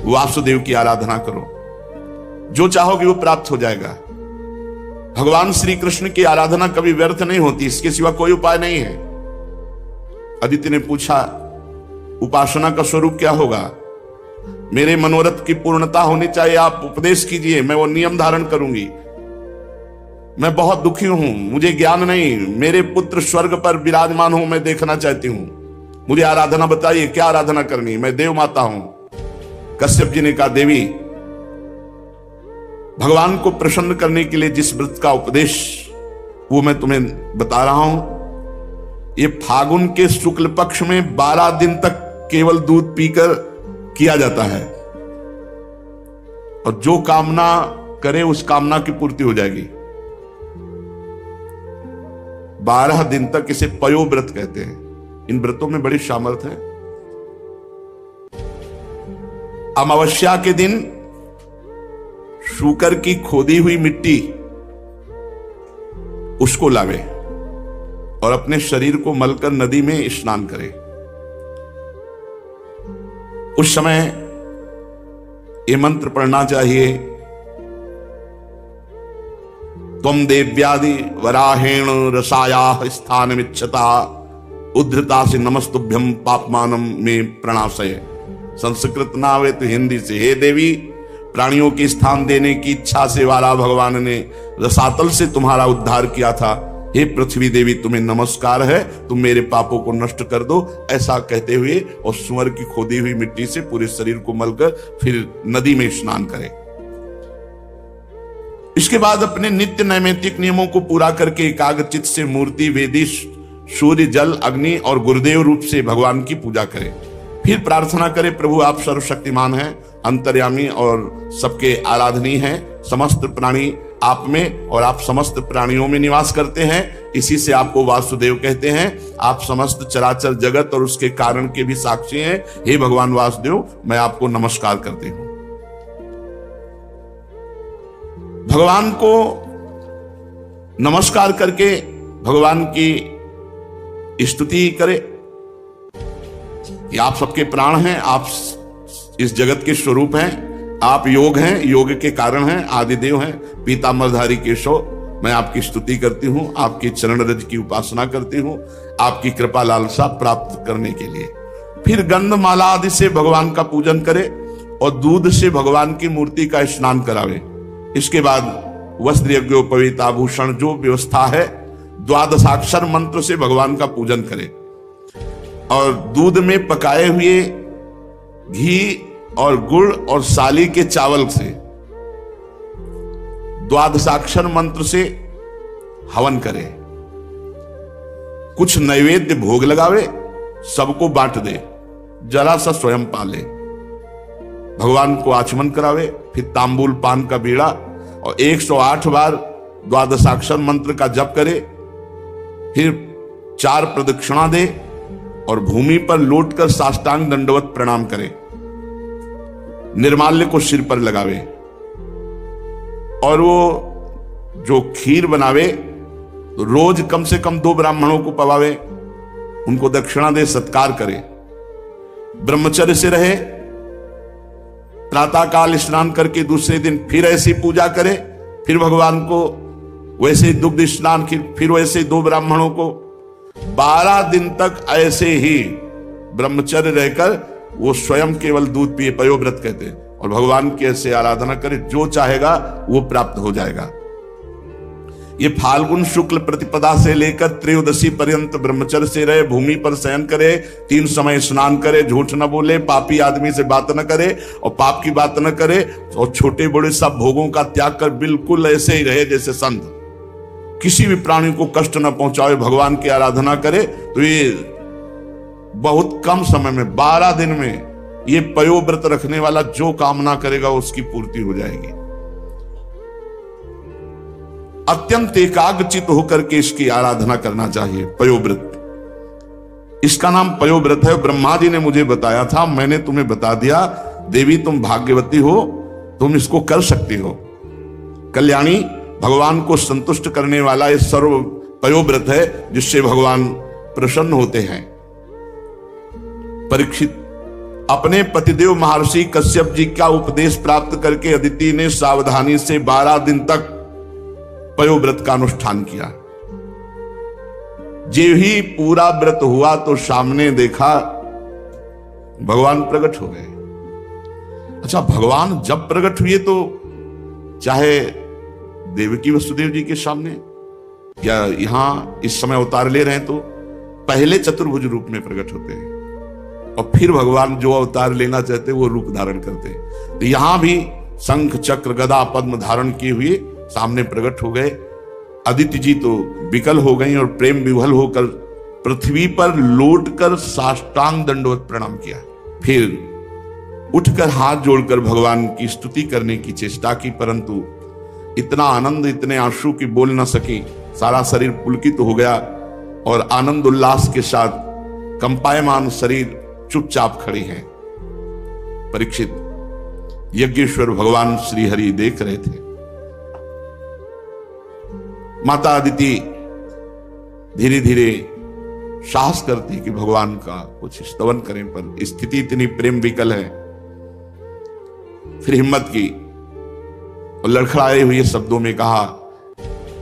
वासुदेव की आराधना करो, जो चाहोगे वो प्राप्त हो जाएगा। भगवान श्री कृष्ण की आराधना कभी व्यर्थ नहीं होती, इसके सिवा कोई उपाय नहीं है। अदिति ने पूछा, उपासना का स्वरूप क्या होगा? मेरे मनोरथ की पूर्णता होनी चाहिए, आप उपदेश कीजिए, मैं वो नियम धारण करूंगी। मैं बहुत दुखी हूं, मुझे ज्ञान नहीं, मेरे पुत्र स्वर्ग पर विराजमान हूं, मैं देखना चाहती हूं, मुझे आराधना बताइए, क्या आराधना करनी? मैं देव माता हूं। कश्यप जी ने कहा, देवी, भगवान को प्रसन्न करने के लिए जिस व्रत का उपदेश वो मैं तुम्हें बता रहा हूं, ये फागुन के शुक्ल पक्ष में 12 दिन तक केवल दूध पीकर किया जाता है, और जो कामना करे उस कामना की पूर्ति हो जाएगी। 12 दिन तक इसे पयो व्रत कहते हैं। इन व्रतों में बड़ी सामर्थ्य है। अमावस्या के दिन शूकर की खोदी हुई मिट्टी उसको लावे और अपने शरीर को मलकर नदी में स्नान करे। उस समय ये मंत्र पढ़ना चाहिए, त्वं देव्यादि वराहेण रसायाः स्थानमिच्छता उद्धृता से नमस्तुभ्यं पापमानं में प्रणाशय। संस्कृत ना आवे तो हिंदी से, हे देवी, प्राणियों के स्थान देने की इच्छा से वाला भगवान ने रसातल से तुम्हारा उद्धार किया था। हे पृथ्वी देवी, तुम्हें नमस्कार है, तुम मेरे पापों को नष्ट कर दो। ऐसा कहते हुए और सुअर की खोदी हुई मिट्टी से पूरे शरीर को मलकर फिर नदी में स्नान करें। इसके बाद अपने नित्य नैमित्तिक नियमों को पूरा करके एकाग्रचित से मूर्ति, वेदी, सूर्य, जल, अग्नि और गुरुदेव रूप से भगवान की पूजा करें। फिर प्रार्थना करें, प्रभु आप सर्वशक्तिमान हैं, अंतर्यामी और सबके आराधनीय हैं। समस्त प्राणी आप में और आप समस्त प्राणियों में निवास करते हैं, इसी से आपको वासुदेव कहते हैं। आप समस्त चराचर जगत और उसके कारण के भी साक्षी हैं। हे भगवान वासुदेव, मैं आपको नमस्कार करती हूं। भगवान को नमस्कार करके भगवान की स्तुति करें कि आप सबके प्राण हैं, आप इस जगत के स्वरूप हैं, आप योग हैं, योग के कारण हैं, आदिदेव हैं, पीताम्बरधारी केशव। मैं आपकी स्तुति करती हूं, आपकी चरण रज की उपासना करती हूं, आपकी कृपा लालसा प्राप्त करने के लिए। फिर गंधमाला आदि से भगवान का पूजन करें और दूध से भगवान की मूर्ति का स्नान करावे। इसके बाद वस्त्र, यज्ञोपवीत, आभूषण, जो व्यवस्था है, द्वादशाक्षर मंत्र से भगवान का पूजन करें और दूध में पकाए हुए घी और गुड़ और साली के चावल से द्वादशाक्षर मंत्र से हवन करे। कुछ नैवेद्य भोग लगावे, सबको बांट दे, जरा सा स्वयं पाले, भगवान को आचमन करावे। फिर तांबूल पान का बीड़ा और 108 बार द्वादशाक्षर मंत्र का जप करे। फिर 4 प्रदक्षिणा दे और भूमि पर लौटकर साष्टांग दंडवत प्रणाम करे। निर्माल्य को सिर पर लगावे और वो जो खीर बनावे रोज कम से कम 2 ब्राह्मणों को पवावे, उनको दक्षिणा दे, सत्कार करे। ब्रह्मचर्य से रहे, प्रातः काल स्नान करके दूसरे दिन फिर ऐसी पूजा करे, फिर भगवान को वैसे दुग्ध स्नान, फिर वैसे 2 ब्राह्मणों को। 12 दिन तक ऐसे ही ब्रह्मचर्य रहकर वो स्वयं केवल दूध पिए, पयोव्रत कहते हैं, और भगवान की ऐसे आराधना करे, जो चाहेगा वो प्राप्त हो जाएगा। ये फाल्गुन शुक्ल प्रतिपदा से लेकर त्रयोदशी पर्यंत ब्रह्मचर्य से रहे, भूमि पर शयन करे, 3 समय स्नान करे, झूठ न बोले, पापी आदमी से बात न करे और पाप की बात न करे, और छोटे बड़े सब भोगों का त्याग कर बिल्कुल ऐसे ही रहे जैसे संत, किसी भी प्राणी को कष्ट न पहुंचाए, भगवान की आराधना करे। तो ये बहुत कम समय में, 12 दिन में, ये पयोव्रत रखने वाला जो कामना करेगा उसकी पूर्ति हो जाएगी। अत्यंत एकाग्रचित होकर के इसकी आराधना करना चाहिए। पयोव्रत, इसका नाम पयोव्रत है। ब्रह्मा जी ने मुझे बताया था, मैंने तुम्हें बता दिया। देवी, तुम भाग्यवती हो, तुम इसको कर सकती हो। कल्याणी, भगवान को संतुष्ट करने वाला ये सर्व पयोव्रत है, जिससे भगवान प्रसन्न होते हैं। परीक्षित, अपने पतिदेव महर्षि कश्यप जी का उपदेश प्राप्त करके अदिति ने सावधानी से 12 दिन तक पयोव्रत का अनुष्ठान किया। जे ही पूरा व्रत हुआ तो सामने देखा भगवान प्रकट हो गए। अच्छा, भगवान जब प्रकट हुए तो चाहे देवकी वसुदेव जी के सामने या यहां इस समय अवतार ले रहे हैं तो पहले चतुर्भुज रूप में प्रकट होते हैं और फिर भगवान जो अवतार लेना चाहते वो रूप धारण करते हैं। तो यहां भी शंख चक्र गदा पद्म धारण किए हुए सामने प्रकट हो गए। अदिति जी तो विकल हो गई और प्रेम विवल होकर पृथ्वी पर लौटकर साष्टांग दंडवत प्रणाम किया। फिर उठकर हाथ जोड़कर भगवान की स्तुति करने की चेष्टा की, परंतु इतना आनंद, इतने आंसू की बोल न सकी। सारा शरीर पुलकित हो गया और आनंद उल्लास के साथ कंपायमान शरीर चुपचाप खड़ी है। परीक्षित, यज्ञेश्वर भगवान श्री हरि देख रहे थे। माता अदिति धीरे धीरे साहस करती कि भगवान का कुछ स्तवन करें, पर स्थिति इतनी प्रेम विकल है। फिर हिम्मत की और लड़खड़ाए हुए शब्दों में कहा,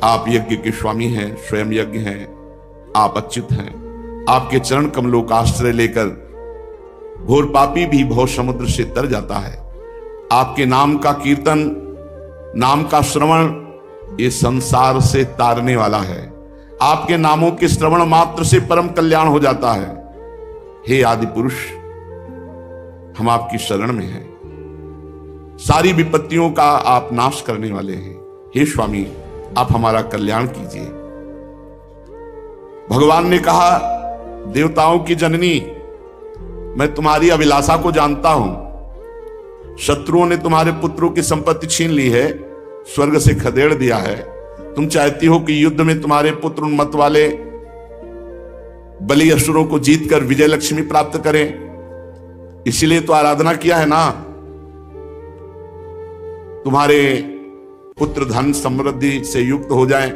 आप यज्ञ के स्वामी हैं, स्वयं यज्ञ हैं, आप अच्युत हैं। आपके चरण कमलों का आश्रय लेकर घोर पापी भी भव समुद्र से तर जाता है। आपके नाम का कीर्तन, नाम का श्रवण ये संसार से तारने वाला है। आपके नामों के श्रवण मात्र से परम कल्याण हो जाता है। हे आदि पुरुष, हम आपकी शरण में हैं। सारी विपत्तियों का आप नाश करने वाले हैं। हे स्वामी, आप हमारा कल्याण कीजिए। भगवान ने कहा, देवताओं की जननी, मैं तुम्हारी अभिलाषा को जानता हूं। शत्रुओं ने तुम्हारे पुत्रों की संपत्ति छीन ली है, स्वर्ग से खदेड़ दिया है। तुम चाहती हो कि युद्ध में तुम्हारे पुत्र उन्मत्त वाले बलि असुरों को जीतकर विजय लक्ष्मी प्राप्त करें, इसीलिए तो आराधना किया है ना। तुम्हारे पुत्र धन समृद्धि से युक्त हो जाएं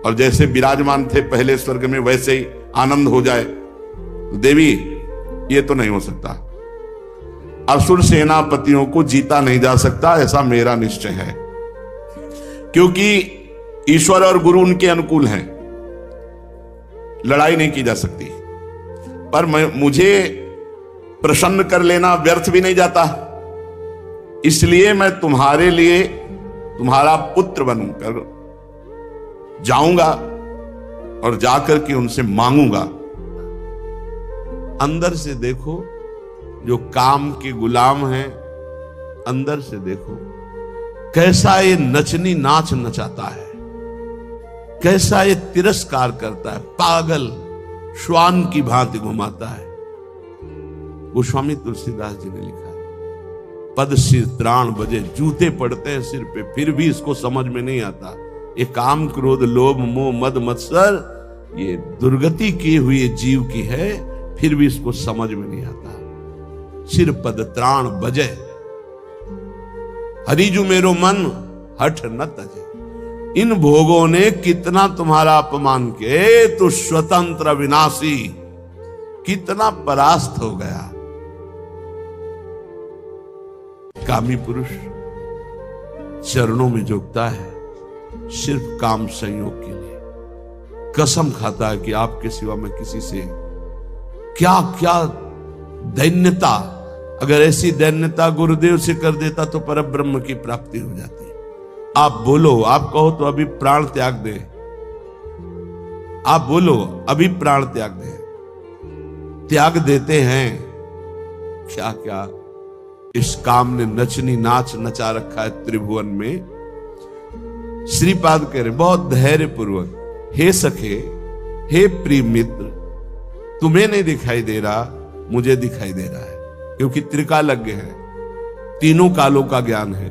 और जैसे विराजमान थे पहले स्वर्ग में वैसे ही आनंद हो जाए। तो देवी, ये तो नहीं हो सकता। असुर सेनापतियों को जीता नहीं जा सकता, ऐसा मेरा निश्चय है, क्योंकि ईश्वर और गुरु उनके अनुकूल हैं। लड़ाई नहीं की जा सकती, पर मुझे प्रसन्न कर लेना व्यर्थ भी नहीं जाता। इसलिए मैं तुम्हारे लिए तुम्हारा पुत्र बनकर जाऊंगा और जाकर के उनसे मांगूंगा। अंदर से देखो, जो काम के गुलाम हैं, अंदर से देखो कैसा ये नचनी नाच नचाता है, कैसा ये तिरस्कार करता है, पागल श्वान की भांति घुमाता है। गोस्वामी तुलसीदास जी ने लिखा है, पद सिर त्राण बजे, जूते पड़ते हैं सिर पे, फिर भी इसको समझ में नहीं आता। ये काम क्रोध लोभ मोह मद मत्सर ये दुर्गति की हुई जीव की है, फिर भी इसको समझ में नहीं आता। सिर पद त्राण बजे, हरिजु मेरो मन हठ न तजे। इन भोगों ने कितना तुम्हारा अपमान किए, तो स्वतंत्र विनाशी कितना परास्त हो गया। कामी पुरुष चरणों में झुकता है सिर्फ काम संयोग के लिए, कसम खाता है कि आपके सिवा मैं किसी से क्या क्या दैन्यता, अगर ऐसी दैन्यता गुरुदेव से कर देता तो परब्रह्म की प्राप्ति हो जाती। आप बोलो, आप कहो तो अभी प्राण त्याग दे, आप बोलो अभी प्राण त्याग दे। त्याग देते हैं क्या क्या इस काम ने नचनी नाच नचा रखा है त्रिभुवन में। श्रीपाद कह रहे बहुत धैर्य पूर्वक, हे सखे, हे प्रिय मित्र, तुम्हें नहीं दिखाई दे रहा, मुझे दिखाई दे रहा है, क्योंकि त्रिकालज्ञ है, तीनों कालों का ज्ञान है।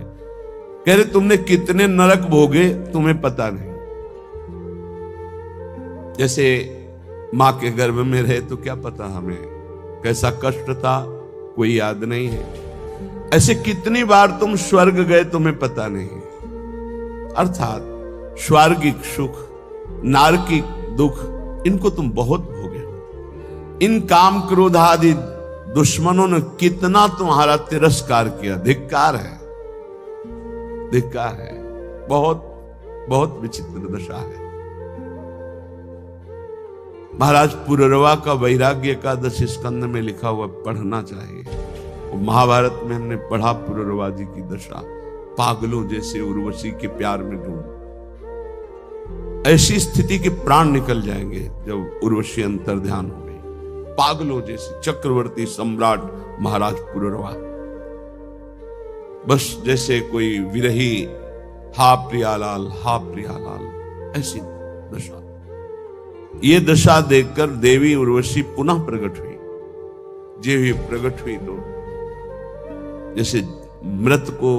कह रहे तुमने कितने नरक भोगे तुम्हें पता नहीं। जैसे मां के गर्भ में रहे तो क्या पता हमें कैसा कष्ट था, कोई याद नहीं है। ऐसे कितनी बार तुम स्वर्ग गए तुम्हें पता नहीं। अर्थात स्वर्गिक सुख, नारकिक दुख, इनको तुम बहुत भोगे हो। इन काम क्रोध आदि दुश्मनों ने कितना तुम्हारा तिरस्कार किया। धिक्कार है, धिक्कार है। बहुत बहुत विचित्र दशा है। महाराज पुररवा का वैराग्य एकादश स्कंद में लिखा हुआ पढ़ना चाहिए। महाभारत में हमने पढ़ा पुररवा जी की दशा, पागलों जैसे उर्वशी के प्यार में डूब। ऐसी स्थिति के प्राण निकल जाएंगे जब उर्वशी अंतर्ध्यान हो गई। पागलों जैसे चक्रवर्ती सम्राट महाराज पुररवा, बस जैसे कोई विरही, हा प्रियालाल, हा प्रियालाल, ऐसी दशा। ये दशा देखकर देवी उर्वशी पुनः प्रकट हुई। जो ही प्रकट हुई तो जैसे मृत को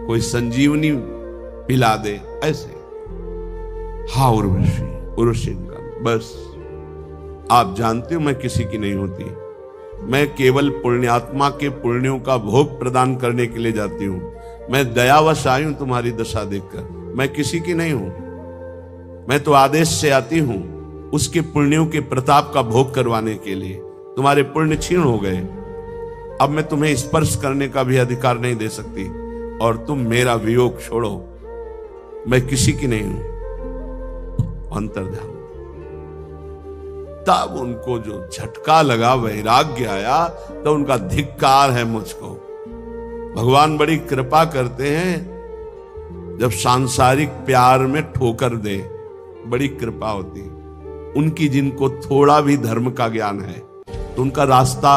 कोई संजीवनी पिला दे, ऐसे हा उर्वशी, उर्वशी का बस। आप जानते हो मैं किसी की नहीं होती, मैं केवल पुण्यात्मा के पुण्यों का भोग प्रदान करने के लिए जाती हूं। मैं दयावश आई हूं तुम्हारी दशा देखकर, मैं किसी की नहीं हूं। मैं तो आदेश से आती हूं उसके पुण्यों के प्रताप का भोग करवाने के लिए। तुम्हारे पुण्य क्षीण हो गए, अब मैं तुम्हें स्पर्श करने का भी अधिकार नहीं दे सकती, और तुम मेरा वियोग छोड़ो। मैं किसी की नहीं हूं। अंतर्ध्यान। तब उनको जो झटका लगा, वैराग्य आया, तो उनका धिक्कार है मुझको। भगवान बड़ी कृपा करते हैं जब सांसारिक प्यार में ठोकर दे, बड़ी कृपा होती है उनकी। जिनको थोड़ा भी धर्म का ज्ञान है तो उनका रास्ता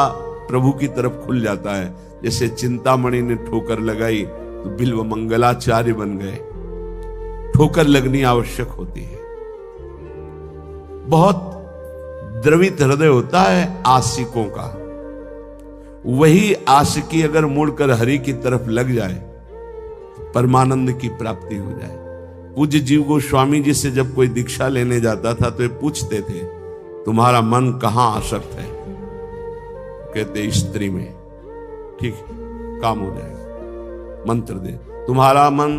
प्रभु की तरफ खुल जाता है। जैसे चिंतामणि ने ठोकर लगाई तो बिल्व मंगलाचार्य बन गए। ठोकर लगनी आवश्यक होती है। बहुत द्रवित हृदय होता है आशिकों का। वही आशिकी अगर मुड़कर हरि की तरफ लग जाए, परमानंद की प्राप्ति हो जाए। पूज्य जीव गोस्वामी जी से जब कोई दीक्षा लेने जाता था तो ये पूछते थे, तुम्हारा मन कहां आसक्त है? कहते स्त्री में। ठीक, काम हो जाएगा। मंत्र दे, तुम्हारा मन?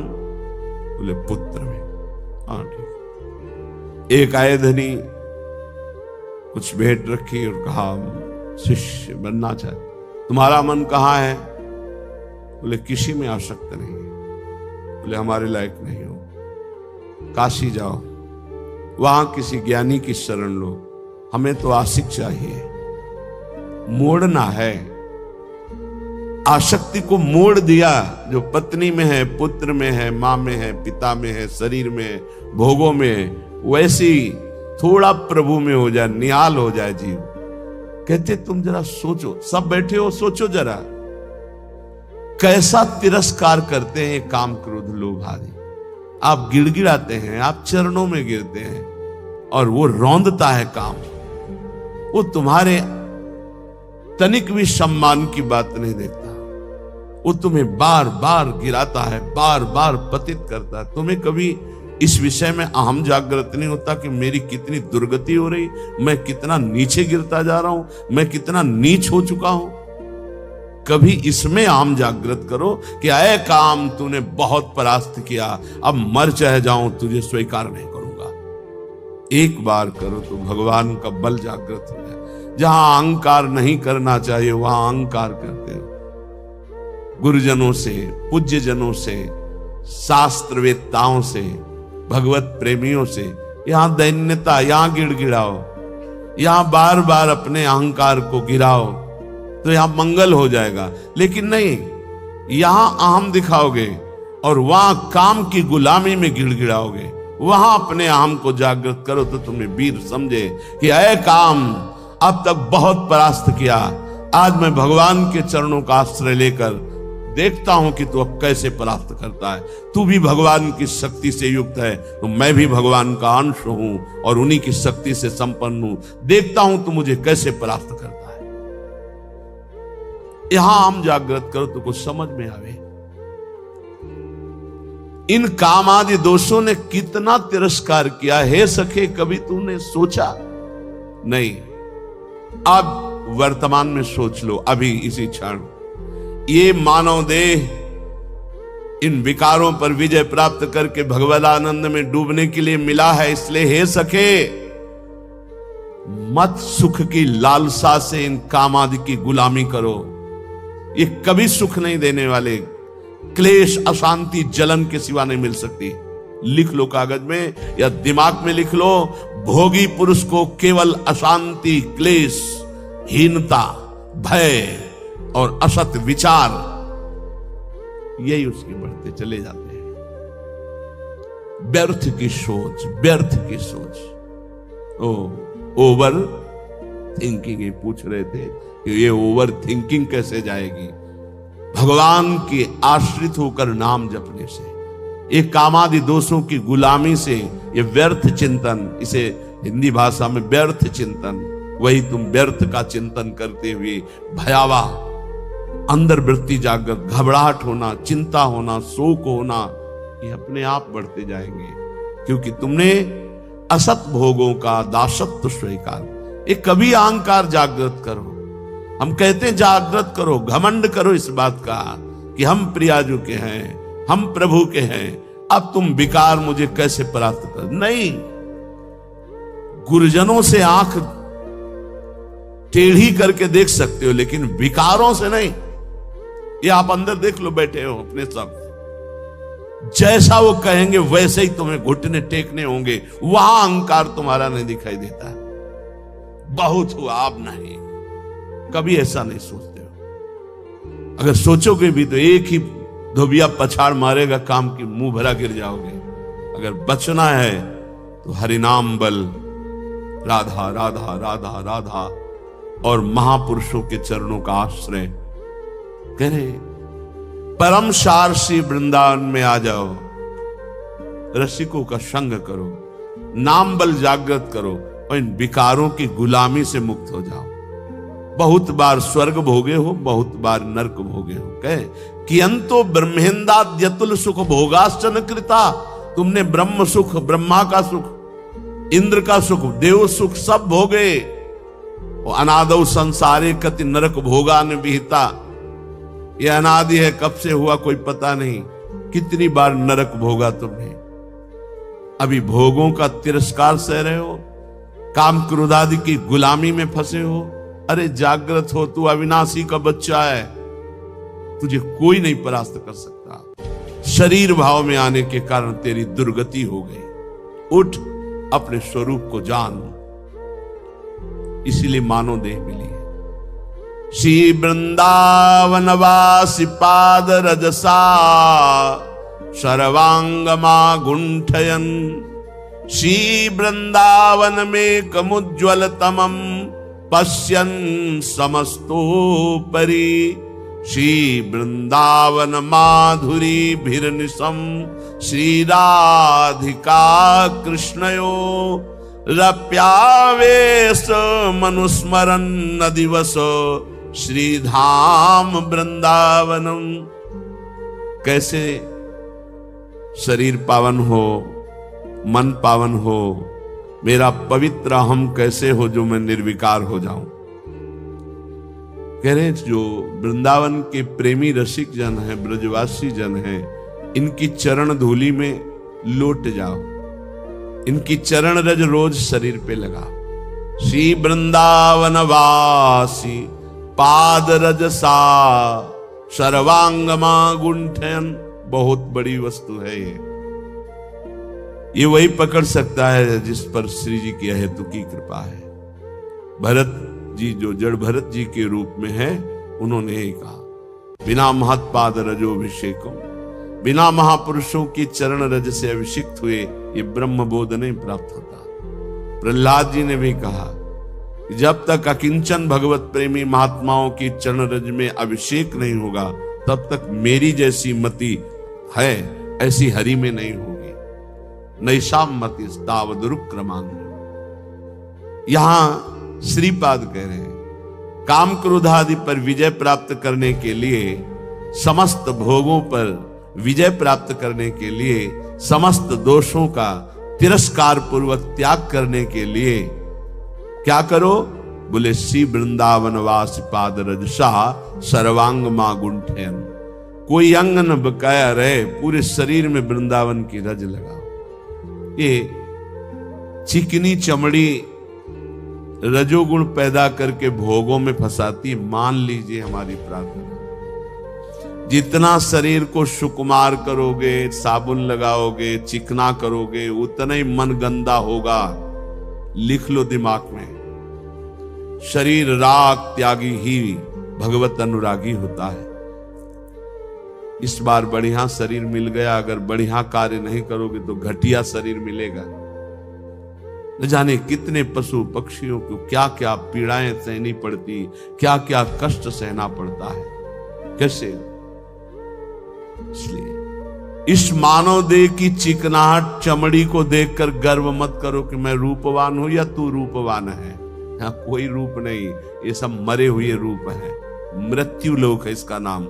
बोले पुत्र में। हाँ ठीक। एक आए धनी, कुछ भेंट रखी और कहा शिष्य बनना चाहे, तुम्हारा मन कहां है? बोले किसी में आसक्त नहीं। बोले हमारे लायक नहीं हो, काशी जाओ, वहां किसी ज्ञानी की शरण लो, हमें तो आशिक चाहिए। मोड़ना है, आसक्ति को मोड़ दिया। जो पत्नी में है, पुत्र में है, मां में है, पिता में है, शरीर में है, भोगों में है, वैसी थोड़ा प्रभु में हो जाए, निहाल हो जाए जीव। कहते तुम जरा सोचो, सब बैठे हो, सोचो जरा कैसा तिरस्कार करते हैं काम क्रोध लोभ आदि। आप गिड़गिड़ाते हैं, आप चरणों में गिरते हैं, और वो रौंदता है काम। वो तुम्हारे तनिक भी सम्मान की बात नहीं देखता। वो तुम्हें बार बार गिराता है, बार बार पतित करता है। तुम्हें कभी इस विषय में अहम जागृत नहीं होता कि मेरी कितनी दुर्गति हो रही, मैं कितना नीचे गिरता जा रहा हूं, मैं कितना नीच हो चुका हूं। कभी इसमें अहम जागृत करो कि आए काम तूने बहुत परास्त किया, अब मर चाहे जाऊं तुझे स्वीकार नहीं करूंगा। एक बार करो तो भगवान का बल जागृत हो जाए। जहां अहंकार नहीं करना चाहिए वहां अहंकार करते हो। गुरुजनों से, पूज्य जनों से, शास्त्रवेत्ताओं से, भगवत प्रेमियों से यहां दैन्यता, यहां गिड़गिड़ाओ, यहां बार बार अपने अहंकार को गिराओ तो यहां मंगल हो जाएगा। लेकिन नहीं, यहां अहम दिखाओगे और वहां काम की गुलामी में गिड़गिड़ाओगे। वहां अपने अहम को जागृत करो तो तुम्हें वीर समझे कि अय काम, अब तक बहुत परास्त किया, आज मैं भगवान के चरणों का आश्रय लेकर देखता हूं कि तू अब कैसे परास्त करता है। तू भी भगवान की शक्ति से युक्त है, तो मैं भी भगवान का अंश हूं और उन्हीं की शक्ति से संपन्न हूं। देखता हूं तू मुझे कैसे परास्त करता है। यहां हम जागृत करो तो कुछ समझ में आवे। इन काम आदि दोषों ने कितना तिरस्कार किया है सखे, कभी तूने सोचा नहीं। अब वर्तमान में सोच लो, अभी इसी क्षण। ये मानव देह इन विकारों पर विजय प्राप्त करके भगवदानंद में डूबने के लिए मिला है। इसलिए हे सखे, मत सुख की लालसा से इन कामादि की गुलामी करो, ये कभी सुख नहीं देने वाले, क्लेश अशांति जलन के सिवा नहीं मिल सकती। लिख लो कागज में या दिमाग में लिख लो, भोगी पुरुष को केवल अशांति, क्लेश, हीनता, भय और असत विचार, यही उसके बढ़ते चले जाते हैं। व्यर्थ की सोच, व्यर्थ की सोच। ओवर थिंकिंग, ये पूछ रहे थे कि ये ओवर थिंकिंग कैसे जाएगी? भगवान के आश्रित होकर नाम जपने से, ये कामादि दोषों की गुलामी से, ये व्यर्थ चिंतन, इसे हिंदी भाषा में व्यर्थ चिंतन, वही तुम व्यर्थ का चिंतन करते हुए भयावह अंदर वृत्ति जागृत, घबराहट होना, चिंता होना, शोक होना, ये अपने आप बढ़ते जाएंगे, क्योंकि तुमने असत भोगों का दासत्व स्वीकार। ये कभी अहंकार जागृत करो, हम कहते हैं जागृत करो, घमंड करो इस बात का कि हम प्रियाजू के हैं, हम प्रभु के हैं, अब तुम विकार मुझे कैसे प्राप्त कर। नहीं, गुरुजनों से आंख टेढ़ी करके देख सकते हो, लेकिन विकारों से नहीं। ये आप अंदर देख लो, बैठे हो अपने सब, जैसा वो कहेंगे वैसे ही तुम्हें घुटने टेकने होंगे, वहां अहंकार तुम्हारा नहीं दिखाई देता है। बहुत हुआ, अब नहीं, कभी ऐसा नहीं सोचते हो। अगर सोचोगे भी तो एक ही धोबिया पछाड़ मारेगा, काम की मुंह भरा गिर जाओगे। अगर बचना है तो हरिनाम बल, राधा राधा राधा राधा और महापुरुषों के चरणों का आश्रय करे। परम सार श्री वृंदावन में आ जाओ, रसिकों का संग करो, नाम बल जागृत करो और इन विकारों की गुलामी से मुक्त हो जाओ। बहुत बार स्वर्ग भोगे हो, बहुत बार नरक भोगे हो। कहे कि अंतो ब्रह्मेंदाद्यतुल सुख भोगाश्चन कृता, तुमने ब्रह्म सुख, ब्रह्मा का सुख, इंद्र का सुख, देव सुख सब भोगे। अनादौ संसारे कति नरक भोगान विहिता, ये अनादि है, कब से हुआ कोई पता नहीं, कितनी बार नरक भोगा तुमने। अभी भोगों का तिरस्कार सह रहे हो, काम क्रोध आदि की गुलामी में फंसे हो। अरे जागृत हो, तू अविनाशी का बच्चा है, तुझे कोई नहीं परास्त कर सकता। शरीर भाव में आने के कारण तेरी दुर्गति हो गई। उठ, अपने स्वरूप को जान, इसीलिए मानव देह मिली है। श्री वृंदावन वासी पाद रजसा सर्वांगमा गुंठयन, श्री वृंदावन में कमुज्ज्वल तमम पश्यन समस्तोपरि, श्री वृंदावन माधुरी भिर्निशम श्री राधिका कृष्णयो रप्यावेश मनुस्मरन न दिवस श्रीधाम वृंदावनम। कैसे शरीर पावन हो, मन पावन हो, मेरा पवित्र हम कैसे हो जो मैं निर्विकार हो जाऊं। कह रहे जो वृंदावन के प्रेमी रसिक जन हैं, ब्रजवासी जन हैं, इनकी चरण धूलि में लौट जाओ, इनकी चरण रज रोज शरीर पे लगा। श्री वृंदावन वासी पाद रजसा सर्वांगमा गुंठन, बहुत बड़ी वस्तु है ये वही पकड़ सकता है जिस पर श्री जी की अहेतुकी कृपा है। भरत जी जो जड़ भरत जी के रूप में है, उन्होंने यही कहा, बिना महत्पाद रजोभिषेकम, बिना महापुरुषों की चरण रज से अभिषिक्त हुए ये ब्रह्म बोध नहीं प्राप्त होता। प्रहलाद जी ने भी कहा, जब तक अकिंचन भगवत प्रेमी महात्माओं की चरण रज में अभिषेक नहीं होगा, तब तक मेरी जैसी मति है ऐसी हरि में नहीं होगी। नैषाम मति तावदुरुक्रमांग। यहां श्रीपाद कह रहे हैं, काम क्रोध आदि पर विजय प्राप्त करने के लिए, समस्त भोगों पर विजय प्राप्त करने के लिए, समस्त दोषों का तिरस्कार पूर्वक त्याग करने के लिए क्या करो? बोले श्री वृंदावन वास पाद रजसा सर्वांग मा गुंठन। कोई अंग न बकाया रहे, पूरे शरीर में वृंदावन की रज लगाओ। ये चिकनी चमड़ी रजोगुण पैदा करके भोगों में फंसाती। मान लीजिए हमारी प्रार्थना, जितना शरीर को सुकुमार करोगे, साबुन लगाओगे, चिकना करोगे, उतना ही मन गंदा होगा। लिख लो दिमाग में, शरीर राग त्यागी ही भगवत अनुरागी होता है। इस बार बढ़िया शरीर मिल गया, अगर बढ़िया कार्य नहीं करोगे तो घटिया शरीर मिलेगा। न जाने कितने पशु पक्षियों को क्या क्या पीड़ाएं सहनी पड़ती, क्या क्या कष्ट सहना पड़ता है, कैसे। इसलिए इस मानव देह की चिकनाहट चमड़ी को देखकर गर्व मत करो कि मैं रूपवान हूं या तू रूपवान है। यहाँ कोई रूप नहीं, ये सब मरे हुए रूप है, मृत्यु लोक है इसका नाम।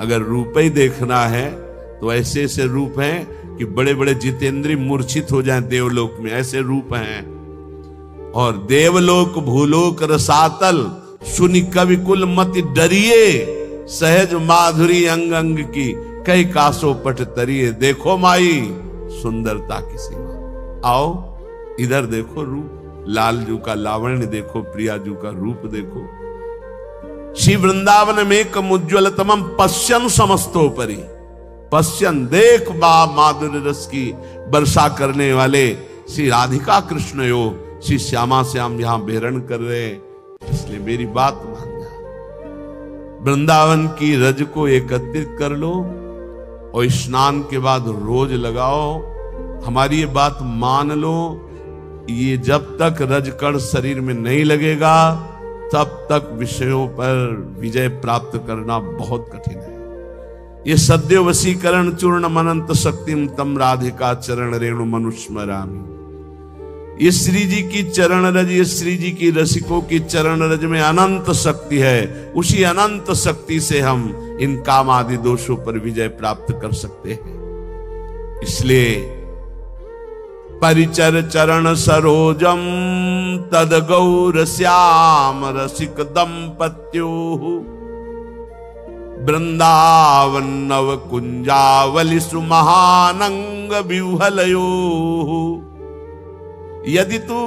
अगर रूप ही देखना है तो ऐसे ऐसे रूप हैं कि बड़े बड़े जितेंद्री मूर्छित हो जाएं देवलोक में, ऐसे रूप हैं। और देवलोक भूलोक रसातल सुनि कवि कुल मति डरिए, सहज माधुरी अंग अंग की कई कासो पट तरिए। देखो माई सुंदरता की सीमा, आओ इधर देखो रूप, लालजू का लावण्य देखो, प्रियाजू का रूप देखो। श्री वृंदावन में कम उज्ज्वल तमम पश्यन समस्तोपरि, पश्यन देख बा माधुर्य रस की वर्षा करने वाले श्री राधिका कृष्ण यो श्री श्यामा श्याम यहां बेहरण कर रहे। इसलिए मेरी बात मानना, वृंदावन की रज को एकत्रित कर लो और स्नान के बाद रोज लगाओ। हमारी ये बात मान लो, ये जब तक रजकण शरीर में नहीं लगेगा तब तक विषयों पर विजय प्राप्त करना बहुत कठिन है। ये सद्य वशीकरण चूर्ण मनंत शक्तिम तम राधिका चरण रेणु मनुस्मरामि। ये श्री जी की चरण रज, ये श्री जी की रसिकों की चरण रज में अनंत शक्ति है। उसी अनंत शक्ति से हम इन काम आदि दोषों पर विजय प्राप्त कर सकते हैं। इसलिए परिचर चरण सरोजम तद गौर श्याम रसिक दंपत्यो, वृंदावन नव कुंजावली सुमहानंग विह्वलयो। यदि तू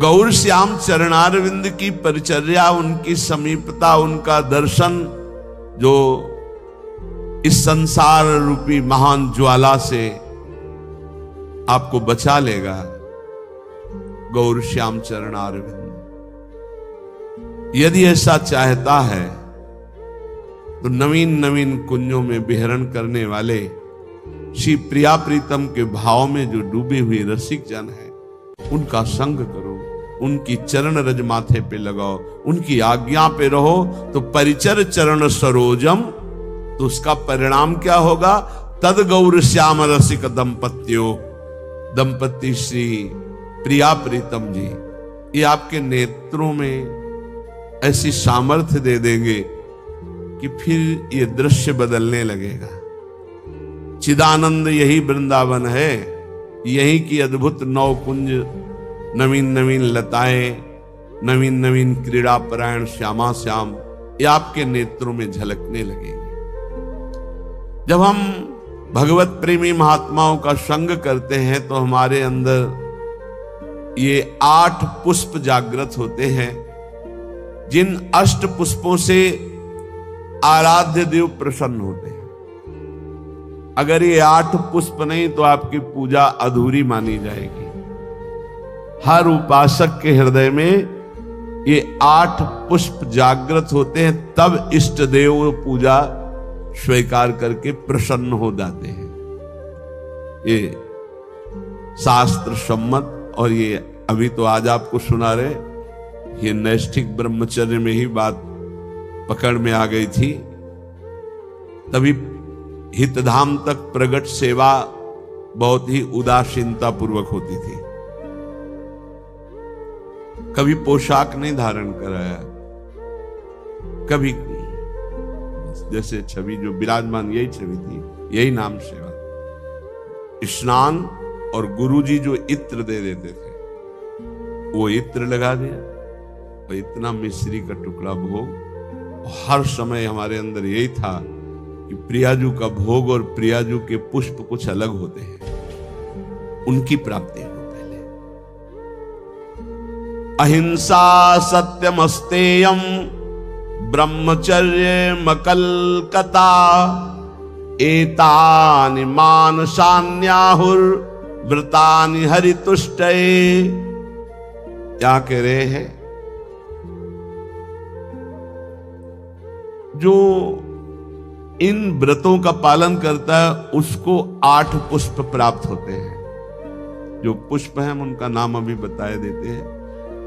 गौर श्याम चरणारविंद की परिचर्या, उनकी समीपता, उनका दर्शन जो इस संसार रूपी महान ज्वाला से आपको बचा लेगा, गौर श्याम चरणारविंद, यदि ऐसा चाहता है तो नवीन नवीन कुंजों में विहरण करने वाले श्री प्रिया प्रीतम के भाव में जो डूबे हुए रसिक जन है, उनका संग करो, उनकी चरण रज माथे पे लगाओ, उनकी आज्ञा पे रहो। तो परिचर चरण सरोजम, तो उसका परिणाम क्या होगा? तद गौर श्याम रसिक दंपत्यो, दंपति श्री प्रिया प्रीतम जी, ये आपके नेत्रों में ऐसी सामर्थ्य दे देंगे कि फिर ये दृश्य बदलने लगेगा। चिदानंद यही वृंदावन है, यही की अद्भुत नौ कुंज, नवीन नवीन लताएं, नवीन नवीन क्रीड़ा परायण श्यामा श्याम, ये आपके नेत्रों में झलकने लगेंगे। जब हम भगवत प्रेमी महात्माओं का संग करते हैं तो हमारे अंदर ये 8 पुष्प जागृत होते हैं, जिन 8 पुष्पों से आराध्य देव प्रसन्न होते हैं। अगर ये 8 पुष्प नहीं तो आपकी पूजा अधूरी मानी जाएगी। हर उपासक के हृदय में ये 8 पुष्प जागृत होते हैं, तब इष्ट देव पूजा स्वीकार करके प्रसन्न हो जाते हैं। ये शास्त्र सम्मत, और ये अभी तो आज आपको सुना रहे, ये नैष्ठिक ब्रह्मचर्य में ही बात पकड़ में आ गई थी। तभी हितधाम तक प्रगट सेवा बहुत ही उदासीनता पूर्वक होती थी। कभी पोशाक नहीं धारण कराया, कभी जैसे छवि जो विराजमान यही छवि थी, यही नाम सेवा। स्नान और गुरुजी जो इत्र दे देते थे, वो इत्र लगा दिया और इतना मिश्री का टुकड़ा भोग। हर समय हमारे अंदर यही था कि प्रियाजू का भोग और प्रियाजू के पुष्प कुछ अलग होते हैं, उनकी प्राप्ति हो पहले। अहिंसा सत्यमस्तेयम ब्रह्मचर्य मकलकता एतानि मानसान्याहुर व्रतानि हरितुष्टये। क्या कह रहे हैं? जो इन व्रतों का पालन करता है उसको 8 पुष्प प्राप्त होते हैं। जो पुष्प हैं हम उनका नाम अभी बताए देते हैं,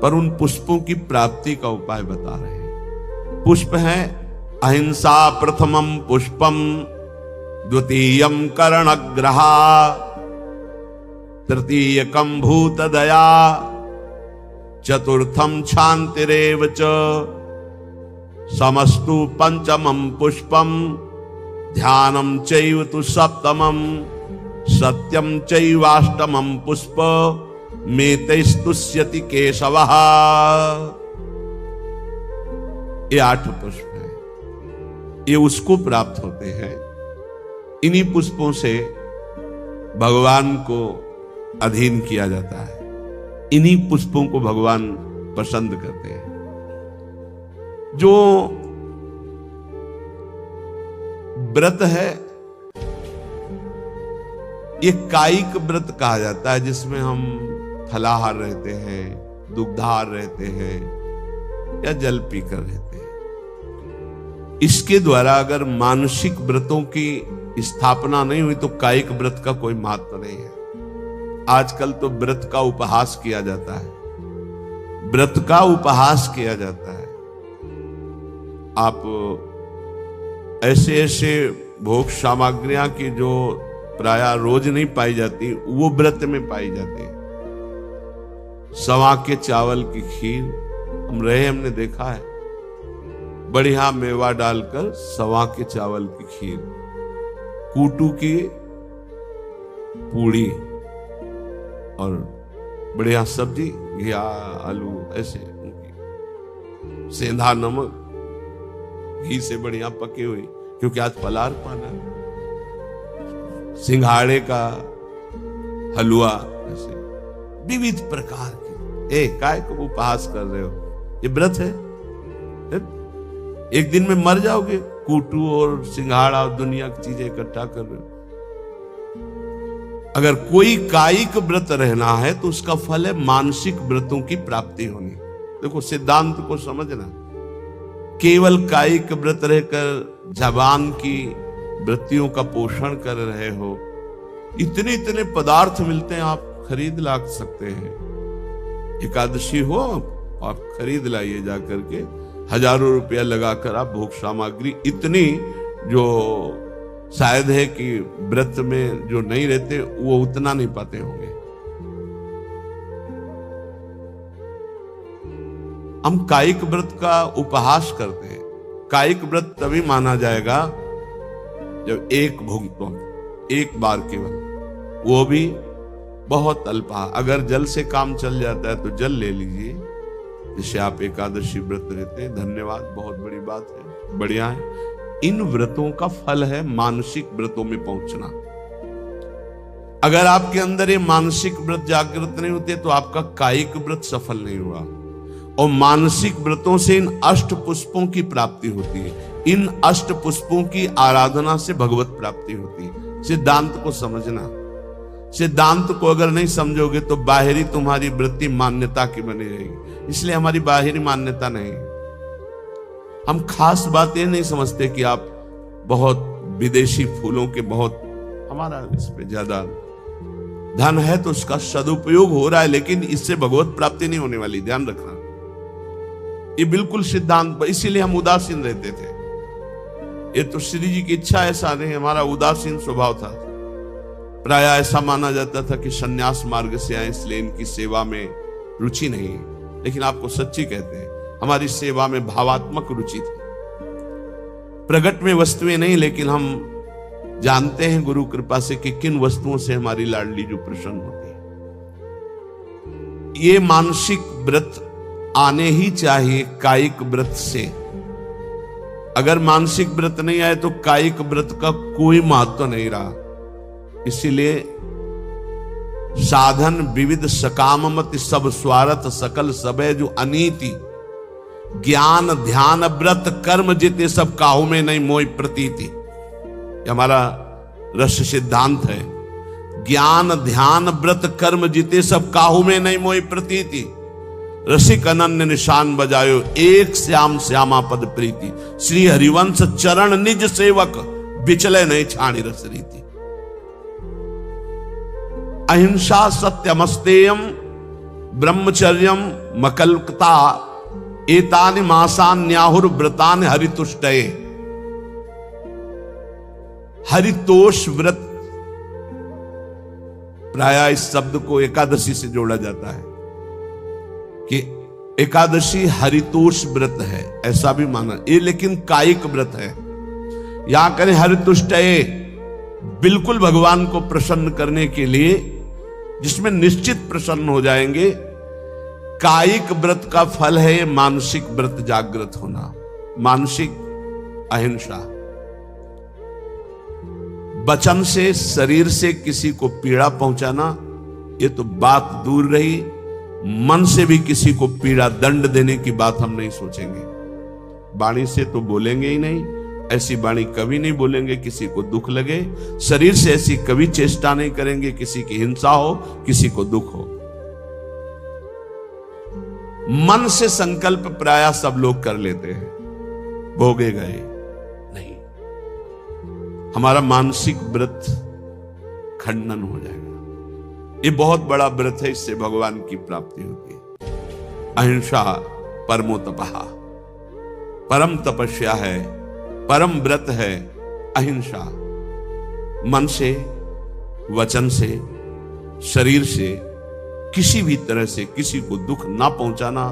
पर उन पुष्पों की प्राप्ति का उपाय बता रहे हैं। पुष्प है अहिंसा प्रथमम पुष्पम, द्वितीयम कर्णग्रहा, तृतीयकम भूतदया, चतुर्थम शांतिरेव च, समस्तु पंचमम पुष्पम, ध्यानम चैव तु सप्तमम, सत्यम चैवाष्टमम पुष्प, मेतैस्तुष्यति केशवः। ये 8 पुष्प हैं, ये उसको प्राप्त होते हैं। इन्हीं पुष्पों से भगवान को अधीन किया जाता है, इन्हीं पुष्पों को भगवान पसंद करते हैं। जो व्रत है ये कायिक व्रत कहा जाता है, जिसमें हम फलाहार रहते हैं, दुग्धाहार रहते हैं या जल पीकर रहते हैं। इसके द्वारा अगर मानसिक व्रतों की स्थापना नहीं हुई तो कायिक व्रत का कोई महत्व नहीं है। आजकल तो व्रत का उपहास किया जाता है, व्रत का उपहास किया जाता है। आप ऐसे ऐसे भोग सामग्रियां की जो प्रायः रोज नहीं पाई जाती वो व्रत में पाई जाती है। सवा के चावल की खीर हमने देखा है, बढ़िया मेवा डालकर सवा के चावल की खीर, कूटू की पूड़ी और बढ़िया सब्जी, घिया आलू, ऐसे उनकी सेंधा नमक घी से बढ़िया पकी हुई, क्योंकि आज फलाहार पाना, सिंघाड़े का हलवा, ऐसे विविध प्रकार के। काय को उपहास कर रहे हो? ये व्रत है? एक दिन में मर जाओगे, कूटू और सिंघाड़ा और दुनिया की चीजें इकट्ठा कर रहे हो। अगर कोई कायिक व्रत रहना है तो उसका फल है मानसिक व्रतों की प्राप्ति होनी। देखो सिद्धांत को समझना, केवल कायिक व्रत रहकर जबान की वृत्तियों का पोषण कर रहे हो, इतने इतने पदार्थ मिलते हैं, आप खरीद ला सकते हैं। एकादशी हो आप खरीद लाइए जाकर के, हजारों रुपया लगाकर आप भोग सामग्री, इतनी जो शायद है कि व्रत में जो नहीं रहते वो उतना नहीं पाते होंगे। हम कायिक व्रत का उपहास करते हैं। कायिक व्रत तभी माना जाएगा जब एक भुगतो, एक बार केवल, वो भी बहुत अल्पा। अगर जल से काम चल जाता है तो जल ले लीजिए, जिससे आप एकादशी व्रत रहते हैं। धन्यवाद, बहुत बड़ी बात है, बढ़िया है। इन व्रतों का फल है मानसिक व्रतों में पहुंचना। अगर आपके अंदर ये मानसिक व्रत जागृत नहीं होते तो आपका कायिक व्रत सफल नहीं हुआ। और मानसिक व्रतों से इन 8 पुष्पों की प्राप्ति होती है। इन 8 पुष्पों की आराधना से भगवत प्राप्ति होती है। सिद्धांत को समझना, सिद्धांत को अगर नहीं समझोगे तो बाहरी तुम्हारी वृत्ति मान्यता की बनी रहेगी। इसलिए हमारी बाहरी मान्यता नहीं, हम खास बातें नहीं समझते कि आप बहुत विदेशी फूलों के बहुत, हमारा इस पे ज्यादा धन है तो उसका सदुपयोग हो रहा है, लेकिन इससे भगवत प्राप्ति नहीं होने वाली, ध्यान रखना। ये बिल्कुल सिद्धांत, इसीलिए हम उदासीन रहते थे। ये तो श्री जी की इच्छा, ऐसा नहीं, हमारा उदासीन स्वभाव था। प्राय ऐसा माना जाता था कि सन्यास मार्ग से आए इसलिए इनकी सेवा में रुचि नहीं है। लेकिन आपको सच्ची कहते हैं, हमारी सेवा में भावात्मक रुचि थी। प्रगट में वस्तुएं नहीं, लेकिन हम जानते हैं गुरु कृपा से कि किन वस्तुओं से हमारी लाडली जो प्रसन्न होती है। ये मानसिक व्रत आने ही चाहिए कायिक व्रत से। अगर मानसिक व्रत नहीं आए तो कायिक व्रत का कोई महत्व नहीं रहा। इसीलिए साधन विविध सकाममति सब स्वार्थ सकल सबे जो अनीति, ज्ञान ध्यान व्रत कर्म जिते सब काहू में नहीं मोई प्रतीति। ये हमारा रस सिद्धांत है। ज्ञान ध्यान व्रत कर्म जिते सब काहू में नहीं मोई प्रतीति। रसिक अनन्य निशान बजायो एक श्याम श्यामा पद प्रीति। श्री हरिवंश चरण निज सेवक बिचले नहीं छाणी रस रीति। अहिंसा सत्यमस्तेयम ब्रह्मचर्यम मकल्कता एतानि मासान्याहुर व्रतानि हरितुष्टये। हरितोष व्रत, प्रायः इस शब्द को एकादशी से जोड़ा जाता है कि एकादशी हरितोष व्रत है, ऐसा भी माना ये, लेकिन कायिक व्रत है। यहां करें हरितुष्टये, बिल्कुल भगवान को प्रसन्न करने के लिए, जिसमें निश्चित प्रसन्न हो जाएंगे। कायिक व्रत का फल है ये मानसिक व्रत जागृत होना, मानसिक अहिंसा। वचन से शरीर से किसी को पीड़ा पहुंचाना ये तो बात दूर रही, मन से भी किसी को पीड़ा दंड देने की बात हम नहीं सोचेंगे। वाणी से तो बोलेंगे ही नहीं, ऐसी वाणी कभी नहीं बोलेंगे किसी को दुख लगे। शरीर से ऐसी कभी चेष्टा नहीं करेंगे किसी की हिंसा हो, किसी को दुख हो। मन से संकल्प प्रायः सब लोग कर लेते हैं, भोगे गए नहीं। हमारा मानसिक व्रत खंडन हो जाएगा। ये बहुत बड़ा व्रत है, इससे भगवान की प्राप्ति होती है। अहिंसा परमो तपः, परम तपस्या है, परम व्रत है अहिंसा। मन से, वचन से, शरीर से किसी भी तरह से किसी को दुख ना पहुंचाना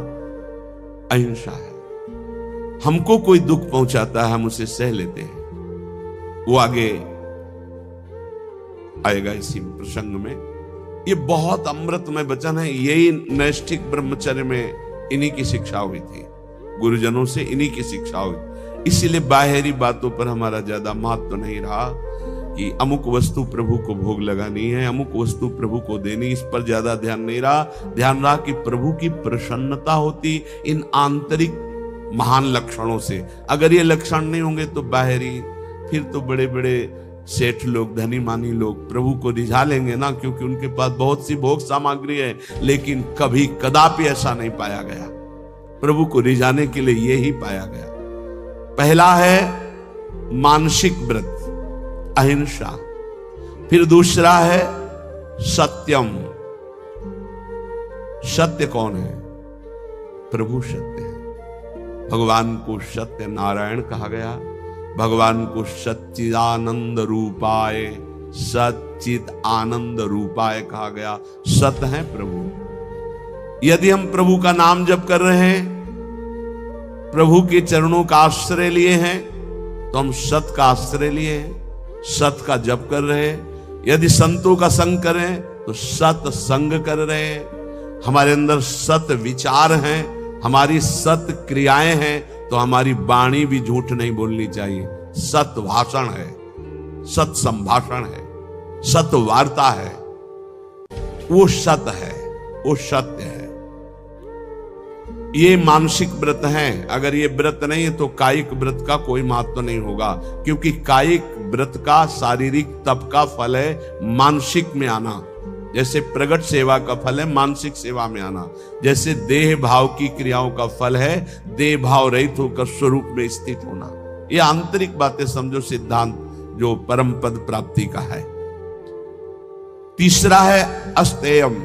अहिंसा है। हमको कोई दुख पहुंचाता है हम उसे सह लेते हैं, वो आगे आएगा इसी प्रसंग में। ये बहुत अमृतमय वचन है। यही नैष्ठिक ब्रह्मचर्य में इन्हीं की शिक्षा हुई थी, गुरुजनों से इन्हीं की शिक्षा हुई। इसीलिए बाहरी बातों पर हमारा ज्यादा महत्व नहीं रहा कि अमुक वस्तु प्रभु को भोग लगानी है, अमुक वस्तु प्रभु को देनी, इस पर ज्यादा ध्यान नहीं रहा। ध्यान रहा कि प्रभु की प्रसन्नता होती इन आंतरिक महान लक्षणों से। अगर ये लक्षण नहीं होंगे तो बाहरी, फिर तो बड़े बड़े सेठ लोग, धनी मानी लोग प्रभु को रिझा लेंगे ना, क्योंकि उनके पास बहुत सी भोग सामग्री है। लेकिन कभी कदापि ऐसा नहीं पाया गया। प्रभु को रिझाने के लिए यही पाया गया। पहला है मानसिक व्रत अहिंसा, फिर दूसरा है सत्यम। सत्य कौन है? प्रभु सत्य है। भगवान को सत्य नारायण कहा गया, भगवान को सच्चिदानंद रूपाय, सच्चित आनंद रूपाय कहा गया। सत्य है प्रभु। यदि हम प्रभु का नाम जप कर रहे हैं, प्रभु के चरणों का आश्रय लिए हैं, तो हम सत का आश्रय लिए हैं, सत का जप कर रहे हैं। यदि संतों का संग करें तो सत संग कर रहे हैं। हमारे अंदर सत विचार हैं, हमारी सत क्रियाएं हैं, तो हमारी वाणी भी झूठ नहीं बोलनी चाहिए। सत भाषण है, सत संभाषण है, सत वार्ता है, वो सत है, वो सत्य है। ये मानसिक व्रत है। अगर ये व्रत नहीं है तो कायिक व्रत का कोई महत्व नहीं होगा, क्योंकि कायिक व्रत का शारीरिक तप का फल है मानसिक में आना। जैसे प्रगट सेवा का फल है मानसिक सेवा में आना, जैसे देह भाव की क्रियाओं का फल है देह भाव रहित होकर स्वरूप में स्थित होना। ये आंतरिक बातें समझो, सिद्धांत जो परम पद प्राप्ति का है। तीसरा है अस्तेयम,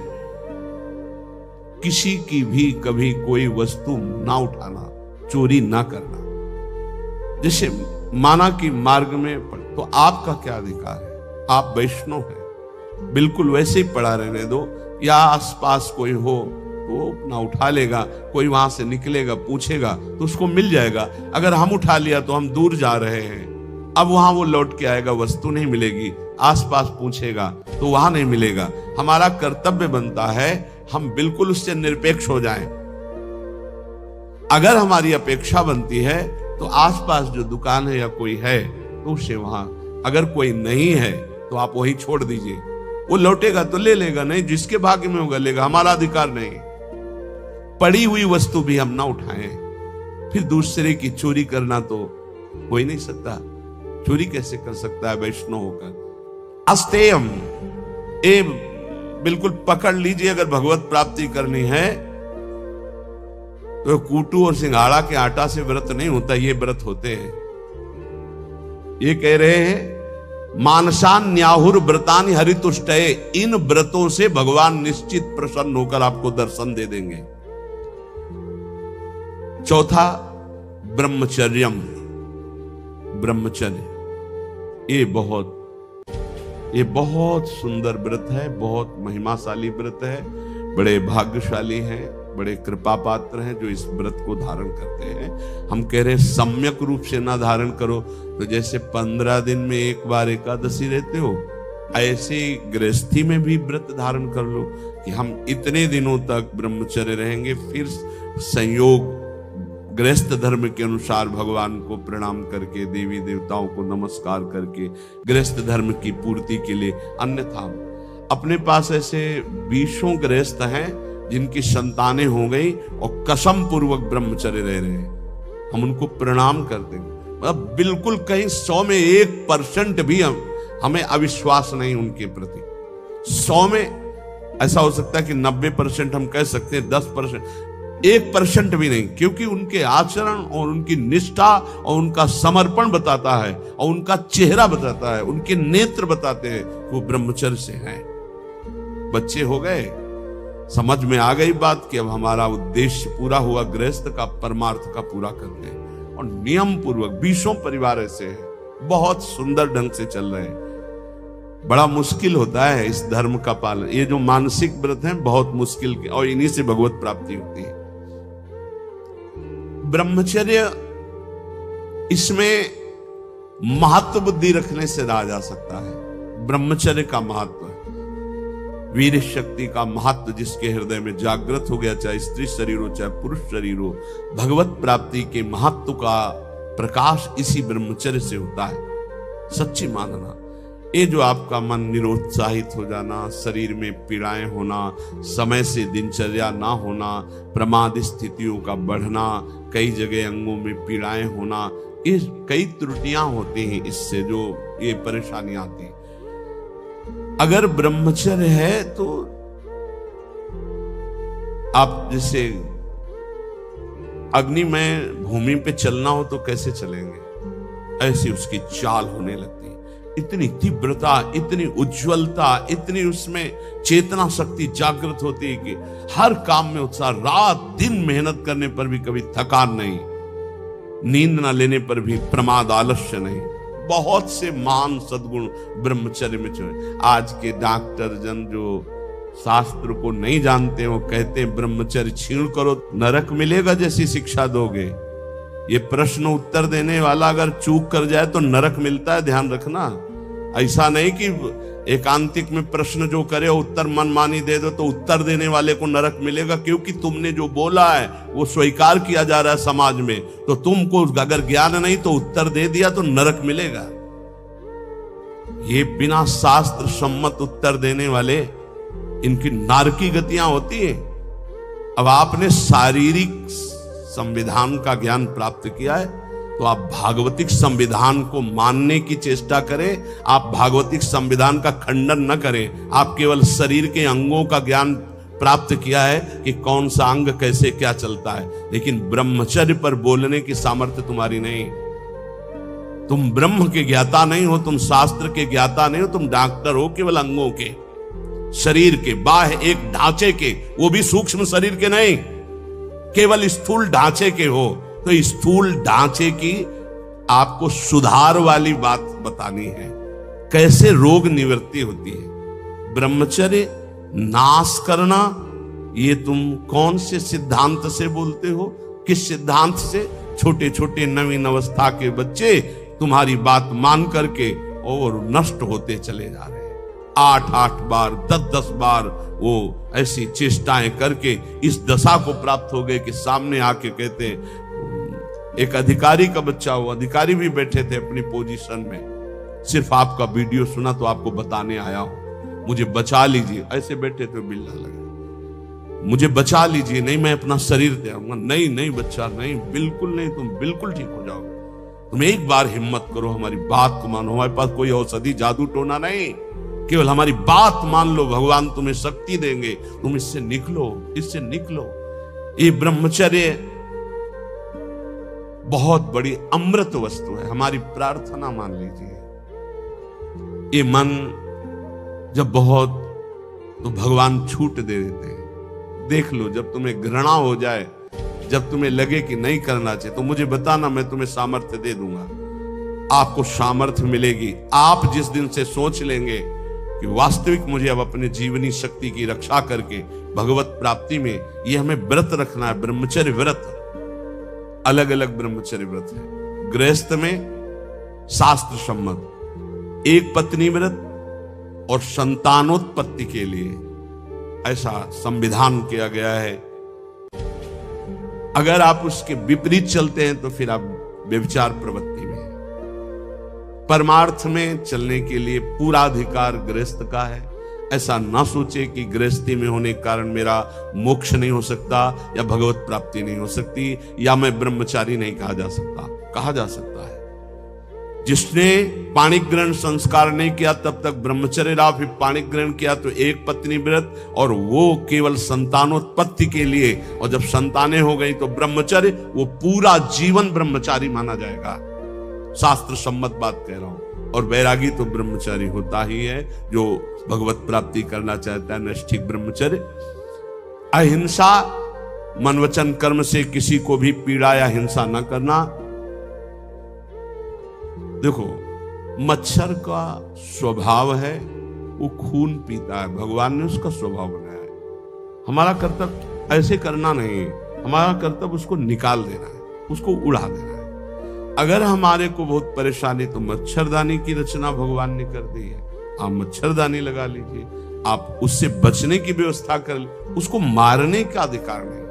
किसी की भी कभी कोई वस्तु ना उठाना, चोरी ना करना। जैसे माना कि मार्ग में तो आपका क्या अधिकार है? आप वैष्णव हैं, बिल्कुल वैसे ही पड़ा रहने दो, या आसपास कोई हो तो अपना उठा लेगा, कोई वहां से निकलेगा पूछेगा तो उसको मिल जाएगा। अगर हम उठा लिया तो हम दूर जा रहे हैं, अब वहां वो लौट के आएगा, वस्तु नहीं मिलेगी। आसपास पूछेगा तो वहां नहीं मिलेगा। हमारा कर्तव्य बनता है हम बिल्कुल उससे निरपेक्ष हो जाएं। अगर हमारी अपेक्षा बनती है तो आसपास जो दुकान है या कोई है तो उससे वहां, अगर कोई नहीं है तो आप वही छोड़ दीजिए। वो लौटेगा तो ले लेगा, नहीं जिसके भाग्य में होगा लेगा, हमारा अधिकार नहीं। पड़ी हुई वस्तु भी हम ना उठाएं। फिर दूसरे की चोरी करना तो हो ही नहीं सकता। चोरी कैसे कर सकता है वैष्णव होकर? अस्तेयम, ए बिल्कुल पकड़ लीजिए। अगर भगवत प्राप्ति करनी है तो कूटू और सिंघाड़ा के आटा से व्रत नहीं होता, ये व्रत होते हैं। ये कह रहे हैं मानसान न्याहुर व्रतानि हरितुष्टये, इन व्रतों से भगवान निश्चित प्रसन्न होकर आपको दर्शन दे देंगे। चौथा ब्रह्मचर्यम, ब्रह्मचर्य। ये बहुत सुंदर व्रत है, बहुत महिमाशाली व्रत है। बड़े भाग्यशाली हैं, बड़े कृपा पात्र हैं जो इस व्रत को धारण करते हैं। हम कह रहे हैं सम्यक रूप से ना धारण करो तो जैसे 15 दिन में एक बार एकादशी रहते हो, ऐसे गृहस्थी में भी व्रत धारण कर लो कि हम इतने दिनों तक ब्रह्मचर्य रहेंगे। फिर संयोग गृहस्थ धर्म के अनुसार भगवान को प्रणाम करके, देवी देवताओं को नमस्कार करके गृहस्थ धर्म की पूर्ति के लिए। अन्यथा अपने पास ऐसे 20 गृहस्थ हैं जिनकी संतानें हो गई और कसम पूर्वक ब्रह्मचर्य रह रहे हैं, हम उनको प्रणाम कर देंगे। मतलब बिल्कुल कहीं 100 में 1% भी हमें अविश्वास नहीं उनके प्रति। 100 में ऐसा हो सकता है कि 90% हम कह सकते हैं, 10%, 1% भी नहीं, क्योंकि उनके आचरण और उनकी निष्ठा और उनका समर्पण बताता है और उनका चेहरा बताता है, उनके नेत्र बताते हैं वो ब्रह्मचर्य से हैं। बच्चे हो गए, समझ में आ गई बात कि अब हमारा उद्देश्य पूरा हुआ, गृहस्थ का परमार्थ का पूरा करते हैं। और नियम पूर्वक 20 परिवार ऐसे हैं, बहुत सुंदर ढंग से चल रहे हैं। बड़ा मुश्किल होता है इस धर्म का पालन। ये जो मानसिक व्रत हैं बहुत मुश्किल के, और इन्हीं से भगवत प्राप्ति होती है। ब्रह्मचर्य, इसमें महत्व बुद्धि रखने से रहा जा सकता है। ब्रह्मचर्य का महत्व, वीर शक्ति का महत्व जिसके हृदय में जागृत हो गया, चाहे स्त्री शरीर हो चाहे पुरुष शरीर हो, भगवत प्राप्ति के महत्व का प्रकाश इसी ब्रह्मचर्य से होता है। सच्ची मानना, ये जो आपका मन निरुत्साहित हो जाना, शरीर में पीड़ाएं होना, समय से दिनचर्या ना होना, प्रमाद स्थितियों का बढ़ना, कई जगह अंगों में पीड़ाएं होना, ये कई त्रुटियां होती हैं, इससे जो ये परेशानी आती है। अगर ब्रह्मचर्य है तो आप जैसे अग्नि में भूमि पे चलना हो तो कैसे चलेंगे, ऐसी उसकी चाल होने लगती है। इतनी तीव्रता, इतनी उज्ज्वलता, इतनी उसमें चेतना शक्ति जागृत होती है कि हर काम में उत्साह, रात दिन मेहनत करने पर भी कभी थकान नहीं, नींद ना लेने पर भी प्रमाद आलस्य नहीं। बहुत से महान सद्गुण ब्रह्मचर्य में चले। आज के डॉक्टर जन जो शास्त्र को नहीं जानते, वो कहते हैं ब्रह्मचर्य छीण करो नरक मिलेगा जैसी शिक्षा दोगे। ये प्रश्न उत्तर देने वाला अगर चूक कर जाए तो नरक मिलता है, ध्यान रखना। ऐसा नहीं कि एकांतिक में प्रश्न जो करे उत्तर मनमानी दे दो तो उत्तर देने वाले को नरक मिलेगा, क्योंकि तुमने जो बोला है वो स्वीकार किया जा रहा है समाज में। तो तुमको अगर ज्ञान नहीं तो उत्तर दे दिया तो नरक मिलेगा। ये बिना शास्त्र सम्मत उत्तर देने वाले, इनकी नारकी गतियां होती है। अब आपने शारीरिक संविधान का ज्ञान प्राप्त किया है तो आप भागवतिक संविधान को मानने की चेष्टा करें। आप भागवतिक संविधान का खंडन न करें। आप केवल शरीर के अंगों का ज्ञान प्राप्त किया है कि कौन सा अंग कैसे क्या चलता है, लेकिन ब्रह्मचर्य पर बोलने की सामर्थ्य तुम्हारी नहीं। तुम ब्रह्म के ज्ञाता नहीं हो, तुम शास्त्र के ज्ञाता नहीं हो, तुम डॉक्टर हो केवल अंगों के, शरीर के, बाह्य एक ढांचे के, वो भी सूक्ष्म शरीर के नहीं, केवल स्थूल ढांचे के हो। तो स्थूल ढांचे की आपको सुधार वाली बात बतानी है, कैसे रोग निवृत्ति होती है। ब्रह्मचर्य नाश करना, ये तुम कौन से सिद्धांत से बोलते हो, किस सिद्धांत से? छोटे छोटे नवीन अवस्था के बच्चे तुम्हारी बात मान करके और नष्ट होते चले जा रहे हैं। 8-8 बार 10-10 बार वो ऐसी चेष्टाएं करके इस दशा को प्राप्त हो गए कि सामने आके कहते हैं, एक अधिकारी का बच्चा हो, अधिकारी भी बैठे थे अपनी पोजीशन में, सिर्फ आपका वीडियो सुना तो आपको बताने आया हूं। मुझे बचा लीजिए। ऐसे बैठे तो बिल्ला लगे, मुझे बचा लीजिए, नहीं मैं अपना शरीर दे आऊंगा। नहीं नहीं बच्चा, नहीं, बिल्कुल नहीं, तुम बिल्कुल ठीक हो जाओगे। तुम एक बार हिम्मत करो, हमारी बात को मानो। हमारे पास कोई औषधि जादू टोना नहीं, केवल हमारी बात मान लो, भगवान तुम्हें शक्ति देंगे, तुम इससे निकलो, इससे निकलो। ये ब्रह्मचर्य बहुत बड़ी अमृत वस्तु है, हमारी प्रार्थना मान लीजिए। ये मन जब बहुत, तो भगवान छूट दे देते हैं। देख लो, जब तुम्हें घृणा हो जाए, जब तुम्हें लगे कि नहीं करना चाहिए, तो मुझे बताना, मैं तुम्हें सामर्थ्य दे दूंगा। आपको सामर्थ्य मिलेगी। आप जिस दिन से सोच लेंगे कि वास्तविक मुझे अब अपने जीवनी शक्ति की रक्षा करके भगवत प्राप्ति में ये हमें व्रत रखना है, ब्रह्मचर्य व्रत। अलग अलग ब्रह्मचर्य व्रत है। गृहस्थ में शास्त्र सम्मत एक पत्नी व्रत और संतानोत्पत्ति के लिए ऐसा संविधान किया गया है। अगर आप उसके विपरीत चलते हैं तो फिर आप व्यभिचार प्रवृत्ति में हैं। परमार्थ में चलने के लिए पूरा अधिकार गृहस्थ का है। ऐसा ना सोचे कि गृहस्थी में होने के कारण मेरा मोक्ष नहीं हो सकता, या भगवत प्राप्ति नहीं हो सकती, या मैं ब्रह्मचारी नहीं कहा जा सकता। कहा जा सकता है। जिसने पाणिक ग्रहण संस्कार नहीं किया तब तक ब्रह्मचर्य रहा, फिर पाणिक ग्रहण किया तो एक पत्नी व्रत, और वो केवल संतानोत्पत्ति के लिए, और जब संतानें हो गई तो ब्रह्मचर्य, वो पूरा जीवन ब्रह्मचारी माना जाएगा। शास्त्र सम्मत बात कह रहा हूं। और वैरागी तो ब्रह्मचारी होता ही है, जो भगवत प्राप्ति करना चाहता है, नैष्ठिक ब्रह्मचर्य। अहिंसा, मन वचन कर्म से किसी को भी पीड़ा या हिंसा न करना। देखो, मच्छर का स्वभाव है वो खून पीता है, भगवान ने उसका स्वभाव बनाया है। हमारा कर्तव्य ऐसे करना नहीं, हमारा कर्तव्य उसको निकाल देना है, उसको उड़ा देना है। अगर हमारे को बहुत परेशानी, तो मच्छरदानी की रचना भगवान ने कर दी है, आप मच्छरदानी लगा लीजिए। आप उससे बचने की व्यवस्था कर, उसको मारने का अधिकार नहीं।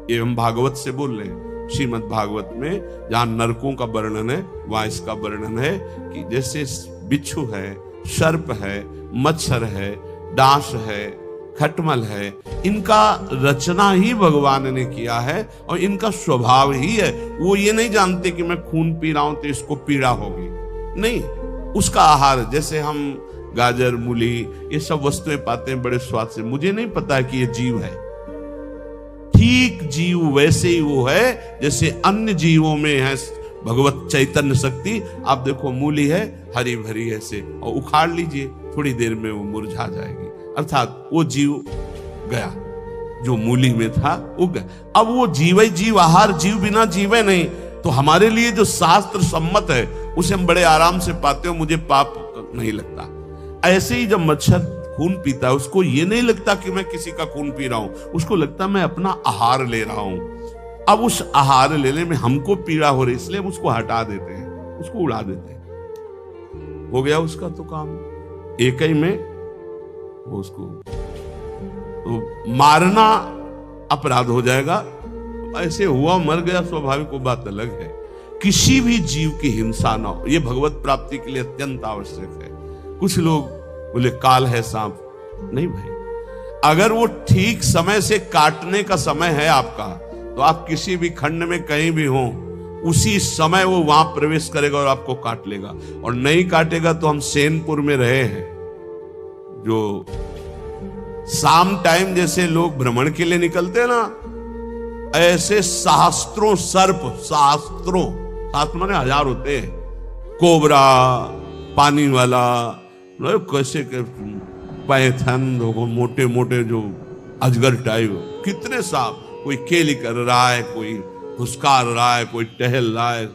ये हम भागवत से बोल रहे हैं। श्रीमद् भागवत में जहां नरकों का वर्णन है, वहां इसका वर्णन है कि जैसे बिच्छू है, सर्प है, मच्छर है, डांस है, खटमल है, इनका रचना ही भगवान ने किया है और इनका स्वभाव ही है। वो ये नहीं जानते कि मैं खून पी रहा हूं तो इसको पीड़ा होगी, नहीं। उसका आहार, जैसे हम गाजर, मूली, ये सब वस्तुएं पाते हैं बड़े स्वाद से, मुझे नहीं पता कि ये जीव है। ठीक जीव वैसे ही वो है जैसे अन्य जीवों में है भगवत चैतन्य शक्ति। आप देखो, मूली है हरी भरी ऐसे, और उखाड़ लीजिए, थोड़ी देर में वो मुरझा जाएगी। अर्थात वो जीव गया, जो मूली में था वो गया। अब वो जीव ही जीव, आहार जीव बिना जीवे नहीं। तो हमारे लिए जो शास्त्र सम्मत है उसे हम बड़े आराम से पाते हो, मुझे पाप नहीं लगता। ऐसे ही जब मच्छर खून पीता है, उसको ये नहीं लगता कि मैं किसी का खून पी रहा हूं, उसको लगता मैं अपना आहार ले रहा हूं। अब उस आहार लेने में हमको पीड़ा हो रही, इसलिए हम उसको हटा देते हैं, उसको उड़ा देते हैं। हो गया उसका तो काम, एक ही में उसको तो मारना अपराध हो जाएगा। ऐसे हुआ, मर गया, स्वाभाविक, वो बात अलग है। किसी भी जीव की हिंसा ना हो, यह भगवत प्राप्ति के लिए अत्यंत आवश्यक है। कुछ लोग बोले काल है सांप, नहीं भाई। अगर वो ठीक समय से काटने का समय है आपका, तो आप किसी भी खंड में कहीं भी हो, उसी समय वो वहां प्रवेश करेगा और आपको काट लेगा। और नहीं काटेगा तो हम सेनपुर में रहे हैं, जो शाम टाइम जैसे लोग भ्रमण के लिए निकलते हैं ना, ऐसे सहस्त्रों सर्प, शास्त्र माने हजार होते हैं, कोबरा, पानी वाला, कैसे पैथन, मोटे मोटे जो अजगर टाइप, कितने सांप। कोई केली कर रहा है, कोई फुसकार रहा है, कोई टहल रहा है।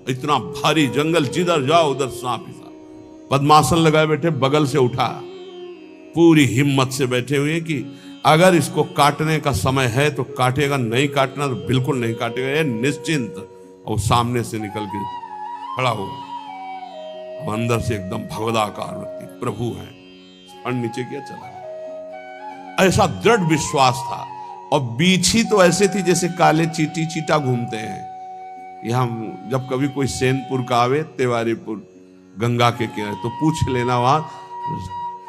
इतना भारी जंगल, जिधर जाओ उधर सांप ही सांप। पद्मासन लगाए बैठे, बगल से उठा, पूरी हिम्मत से बैठे हुए कि अगर इसको काटने का समय है तो काटेगा, नहीं काटना तो बिल्कुल नहीं काटेगा, ये निश्चिंत। और सामने से निकल के खड़ा होगा, अंदर से एकदम भगवदाकार व्यक्ति, प्रभु है, और नीचे किया चला। ऐसा दृढ़ विश्वास था। और बीछी तो ऐसे थी जैसे काले चीटी चीटा घूमते हैं। यहां जब कभी कोई सैनपुर का आवे, तिवारीपुर गंगा के किनारे, तो पूछ लेना, वहां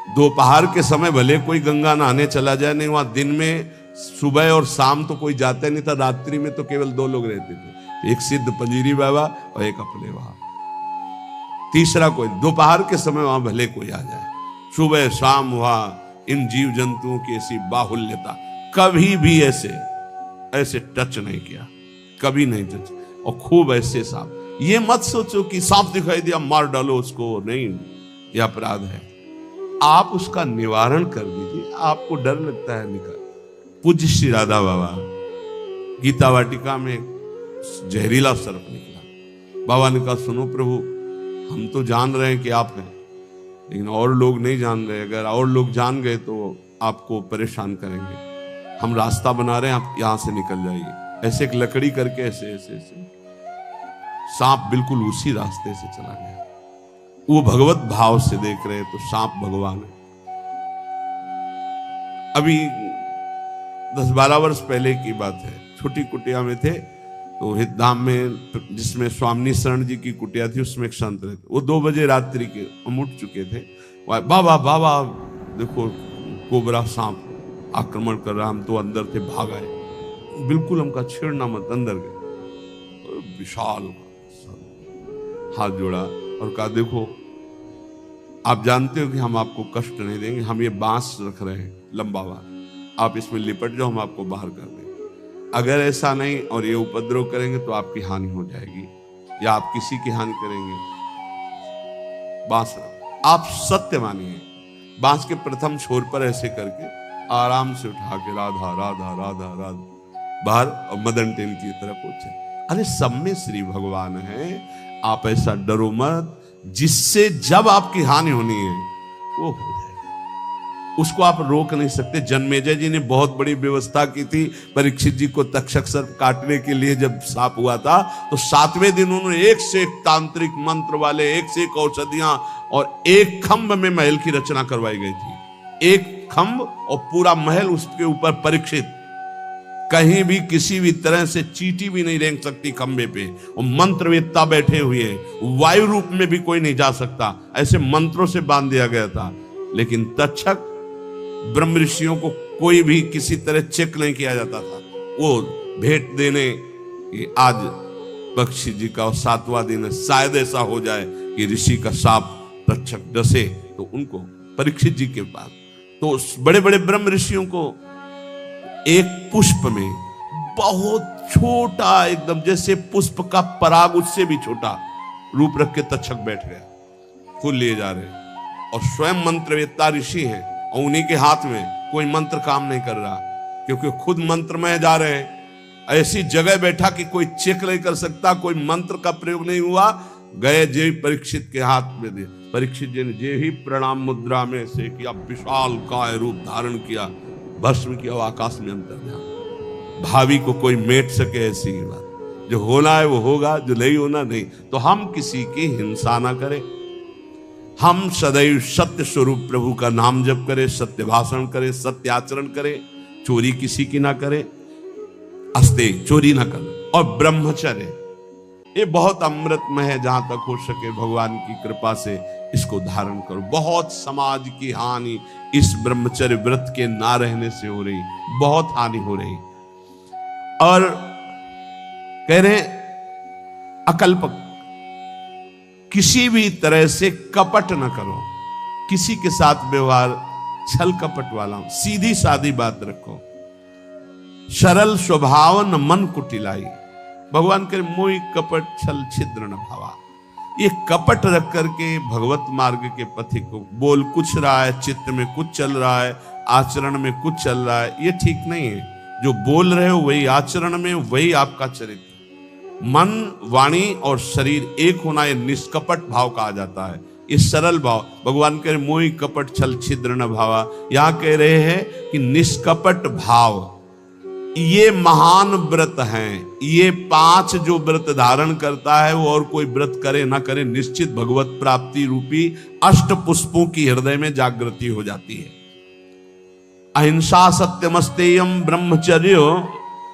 दोपहर के समय भले कोई गंगा नहाने चला जाए, नहीं वहां दिन में सुबह और शाम तो कोई जाता नहीं था, रात्रि में तो केवल 2 लोग रहते थे, एक सिद्ध पंजीरी बाबा और एक अपने वहां, तीसरा कोई। दोपहर के समय वहां भले कोई आ जाए, सुबह शाम वहां इन जीव जंतुओं की ऐसी बाहुल्यता, कभी भी ऐसे टच नहीं किया, कभी नहीं टच। और खूब ऐसे सांप, ये मत सोचो कि सांप दिखाई दिया मार डालो उसको, नहीं, यह अपराध है। आप उसका निवारण कर दीजिए, आपको डर लगता है निकाल। पूज्य श्री राधा बाबा गीता वाटिका में जहरीला सर्प निकला, बाबा ने कहा सुनो प्रभु, हम तो जान रहे हैं कि आप हैं, लेकिन और लोग नहीं जान रहे, अगर और लोग जान गए तो आपको परेशान करेंगे, हम रास्ता बना रहे हैं, आप यहां से निकल जाइए। ऐसे एक लकड़ी करके ऐसे ऐसे ऐसे सांप बिल्कुल उसी रास्ते से चला गया। वो भगवत भाव से देख रहे तो सांप भगवान है। अभी 10-12 वर्ष पहले की बात है, छोटी कुटिया में थे तो हितधाम में, जिसमें स्वामी शरण जी की कुटिया थी, उसमें एक संत रहते, वो 2 बजे रात्रि के हम उठ चुके थे, बाबा बाबा देखो कोबरा सांप आक्रमण कर रहा, हम तो अंदर थे, भाग आए, बिल्कुल हमका छेड़ना मत, अंदर गए, विशाल हाथ जोड़ा और कहा देखो आप जानते हो कि हम आपको कष्ट नहीं देंगे, हम ये बांस रख रहे हैं लंबा बांस, आप इसमें लिपट जाओ, हम आपको बाहर कर देंगे, अगर ऐसा नहीं और ये उपद्रव करेंगे तो आपकी हानि हो जाएगी या आप किसी की हानि करेंगे। बांस आप सत्य मानिए, बांस के प्रथम छोर पर ऐसे करके आराम से उठा के राधा राधा राधा राधा बाहर, और मदन टेन की तरफ पहुंचे। अरे सब में श्री भगवान है, आप ऐसा डरो मत, जिससे जब आपकी हानि होनी है वो हो जाएगा, उसको आप रोक नहीं सकते। जन्मेजय जी ने बहुत बड़ी व्यवस्था की थी, परीक्षित जी को तक्षक सर्प काटने के लिए जब सांप हुआ था तो 7वें दिन उन्होंने एक से एक तांत्रिक मंत्र वाले, एक से एक औषधियां और एक खंभ में महल की रचना करवाई गई थी, एक खंभ और पूरा महल, उसके ऊपर परीक्षित, कहीं भी किसी भी तरह से चींटी भी नहीं रेंग सकती खंबे पे, और मंत्रवेत्ता बैठे हुए, वायु रूप में भी कोई नहीं जा सकता, ऐसे मंत्रों से बांध दिया गया था। लेकिन तक्षक ब्रह्म ऋषियों को कोई भी किसी तरह चेक नहीं किया जाता था, वो भेंट देने कि आज पक्षी जी का 7वां दिन है, शायद ऐसा हो जाए कि ऋषि का सांप तक्षक डसे तो उनको, परीक्षित जी के पास तो बड़े बड़े ब्रह्म ऋषियों को एक पुष्प में बहुत छोटा, एकदम जैसे पुष्प का पराग उससे भी छोटा रूप रख के तक्षक बैठ गया, फूल लिए जा रहे, और स्वयं मंत्रवेत्ता ऋषि हैं और उन्हीं के हाथ में कोई मंत्र काम नहीं कर रहा, क्योंकि खुद मंत्र में जा रहे हैं, ऐसी जगह बैठा कि कोई चेक नहीं कर सकता, कोई मंत्र का प्रयोग नहीं हुआ, गए जे परीक्षित के हाथ में दे, परीक्षित जी ने जे ही प्रणाम मुद्रा में से किया, विशाल काय रूप धारण किया, भस्म किया, आकाश में अंतर ध्यान, भावी को कोई मेट सके ऐसी बात, जो होना है वो होगा, जो नहीं होना नहीं। तो हम किसी की हिंसा ना करें, हम सदैव सत्य स्वरूप प्रभु का नाम जप करें, सत्य भाषण करें, सत्य आचरण करें, चोरी किसी की ना करें, अस्ते चोरी ना करें, और ब्रह्मचर्य ये बहुत अमृतमय है, जहां तक हो सके भगवान की कृपा से इसको धारण करो। बहुत समाज की हानि इस ब्रह्मचर्य व्रत के ना रहने से हो रही, बहुत हानि हो रही। और कह रहे अकल्पक, किसी भी तरह से कपट न करो, किसी के साथ व्यवहार छल कपट वाला, सीधी सादी बात रखो, सरल स्वभाव न मन कुटिलाई, भगवान के मोहि कपट छल छिद्र न भावा। ये कपट रख करके भगवत मार्ग के पथिक को, बोल कुछ रहा है, चित्त में कुछ चल रहा है, आचरण में कुछ चल रहा है, ये ठीक नहीं है। जो बोल रहे हो वही आचरण में, वही आपका चरित्र। मन, वाणी और शरीर एक होना, ये निष्कपट भाव कहा जाता है, ये सरल भाव। भगवान कह रहे मोहि कपट छल छिद्र न भावा, यहां कह रहे हैं कि निष्कपट भाव ये महान व्रत हैं। ये 5 जो व्रत धारण करता है वो और कोई व्रत करे ना करे, निश्चित भगवत प्राप्ति रूपी 8 पुष्पों की हृदय में जागृति हो जाती है। अहिंसा सत्यमस्तेयम ब्रह्मचर्य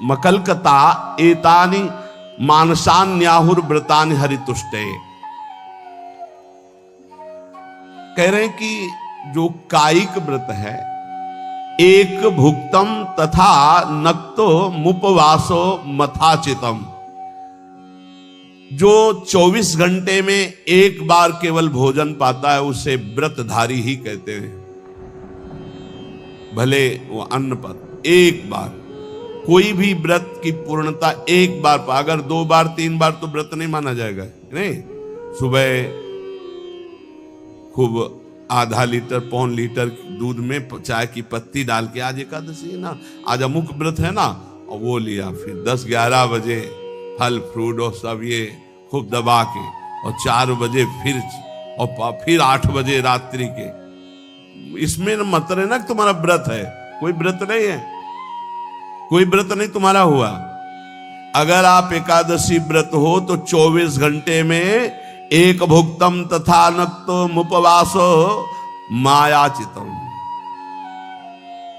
मकलकता एतानि मानसान्याहुर व्रतानि हरितुष्टे। कह रहे हैं कि जो कायिक व्रत है, एक भुक्तम तथा नक्तो मुपवासो मथाचितम, जो 24 घंटे में एक बार केवल भोजन पाता है उसे व्रतधारी ही कहते हैं। भले वो अन्न पर एक बार, कोई भी व्रत की पूर्णता एक बार पा, अगर 2 बार 3 बार तो व्रत नहीं माना जाएगा। नहीं, सुबह खूब आधा लीटर 1.25 लीटर दूध में चाय की पत्ती डाल के, आज एकादशी है ना, आज अमुक व्रत है ना, और वो लिया, फिर 10-11 बजे फल फ्रूट और सब ये खूब दबा के, और 4 बजे फिर 8 बजे रात्रि के, इसमें मतलब है ना कि तुम्हारा व्रत है। कोई व्रत नहीं है, कोई व्रत नहीं तुम्हारा हुआ। अगर आप एकादशी व्रत हो तो 24 घंटे में एक भुक्तम तथा नक्तो मुपवासो मायाचितम,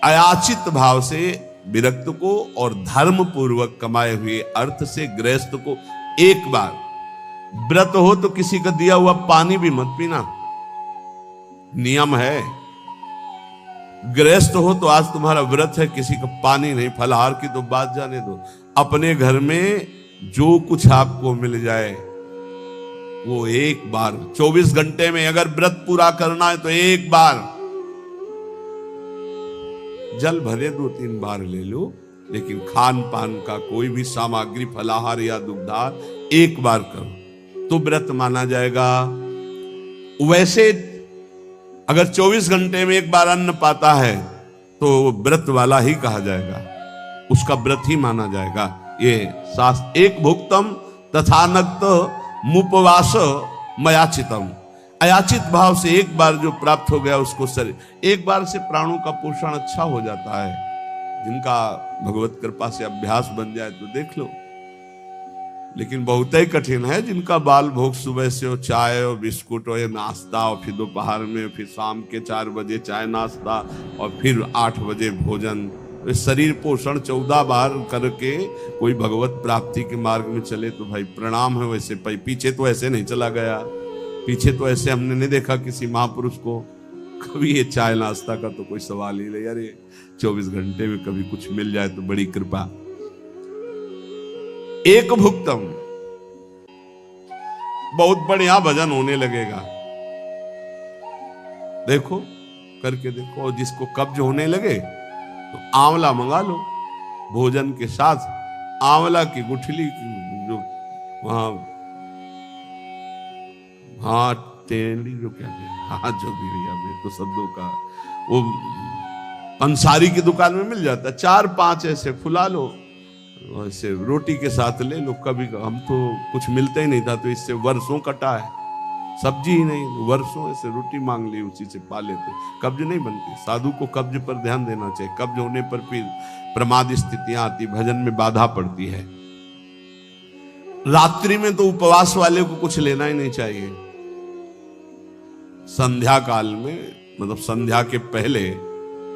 अयाचित भाव से विरक्त को और धर्म पूर्वक कमाए हुए अर्थ से गृहस्थ को एक बार, व्रत हो तो किसी का दिया हुआ पानी भी मत पीना, नियम है। गृहस्थ हो तो आज तुम्हारा व्रत है, किसी का पानी नहीं, फलाहार की तो बात जाने दो। अपने घर में जो कुछ आपको मिल जाए वो एक बार, 24 घंटे में अगर व्रत पूरा करना है तो एक बार, जल भरे 2-3 बार ले लो, लेकिन खान पान का कोई भी सामग्री, फलाहार या दुग्धार एक बार करो तो व्रत माना जाएगा। वैसे अगर 24 घंटे में एक बार अन्न पाता है तो व्रत वाला ही कहा जाएगा, उसका व्रत ही माना जाएगा। ये शास्त्र, एक भुक्तम तथा नक्त मुपवास मयाचितम, अयाचित भाव से एक बार जो प्राप्त हो गया उसको शरीर, एक बार से प्राणों का पोषण अच्छा हो जाता है। जिनका भगवत कृपा से अभ्यास बन जाए तो देख लो, लेकिन बहुत ही कठिन है जिनका बाल भोग सुबह से हो चाय और बिस्कुट और नाश्ता, और फिर दोपहर में, फिर शाम के 4 बजे चाय नाश्ता, और फिर 8 बजे भोजन। शरीर पोषण 14 बार करके कोई भगवत प्राप्ति के मार्ग में चले तो भाई प्रणाम है। वैसे पीछे तो ऐसे नहीं चला गया, पीछे तो ऐसे हमने नहीं देखा किसी महापुरुष को कभी ये चाय नाश्ता का तो कोई सवाल ही नहीं। यार ये 24 घंटे में कभी कुछ मिल जाए तो बड़ी कृपा। एक भुक्तम, बहुत बढ़िया भजन होने लगेगा, देखो करके देखो। और जिसको कब्ज होने लगे तो आंवला मंगा लो, भोजन के साथ आंवला की गुठली जो वहां, हाँ टेली जो क्या है, हाँ जो भी भैया मेरे तो शब्दों का, वो पंसारी की दुकान में मिल जाता है, 4-5 ऐसे फुला लो, ऐसे रोटी के साथ ले लो। कभी हम तो कुछ मिलता ही नहीं था तो इससे वर्षों कटा है, सब्जी ही नहीं, वर्षों ऐसे रोटी मांग ली उसी से पा लेते, कब्ज नहीं बनती। साधु को कब्ज पर ध्यान देना चाहिए, कब्ज होने पर फिर प्रमाद स्थितियां आती, भजन में बाधा पड़ती है। रात्रि में तो उपवास वाले को कुछ लेना ही नहीं चाहिए। संध्या काल में, मतलब संध्या के पहले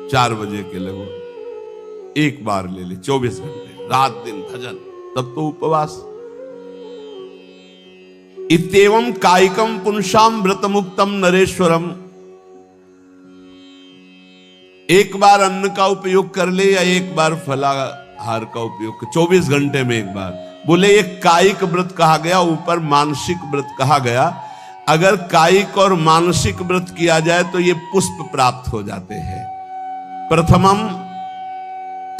4 बजे के लगभग एक बार ले ले, 24 घंटे रात दिन भजन, तब तो उपवास। इत्येवं कायिकम पुंसाम व्रत मुक्तम नरेश्वरम, एक बार अन्न का उपयोग कर ले या एक बार फलाहार का उपयोग, 24 घंटे में एक बार। बोले ये कायिक व्रत कहा गया, ऊपर मानसिक व्रत कहा गया। अगर कायिक और मानसिक व्रत किया जाए तो ये पुष्प प्राप्त हो जाते हैं। प्रथमम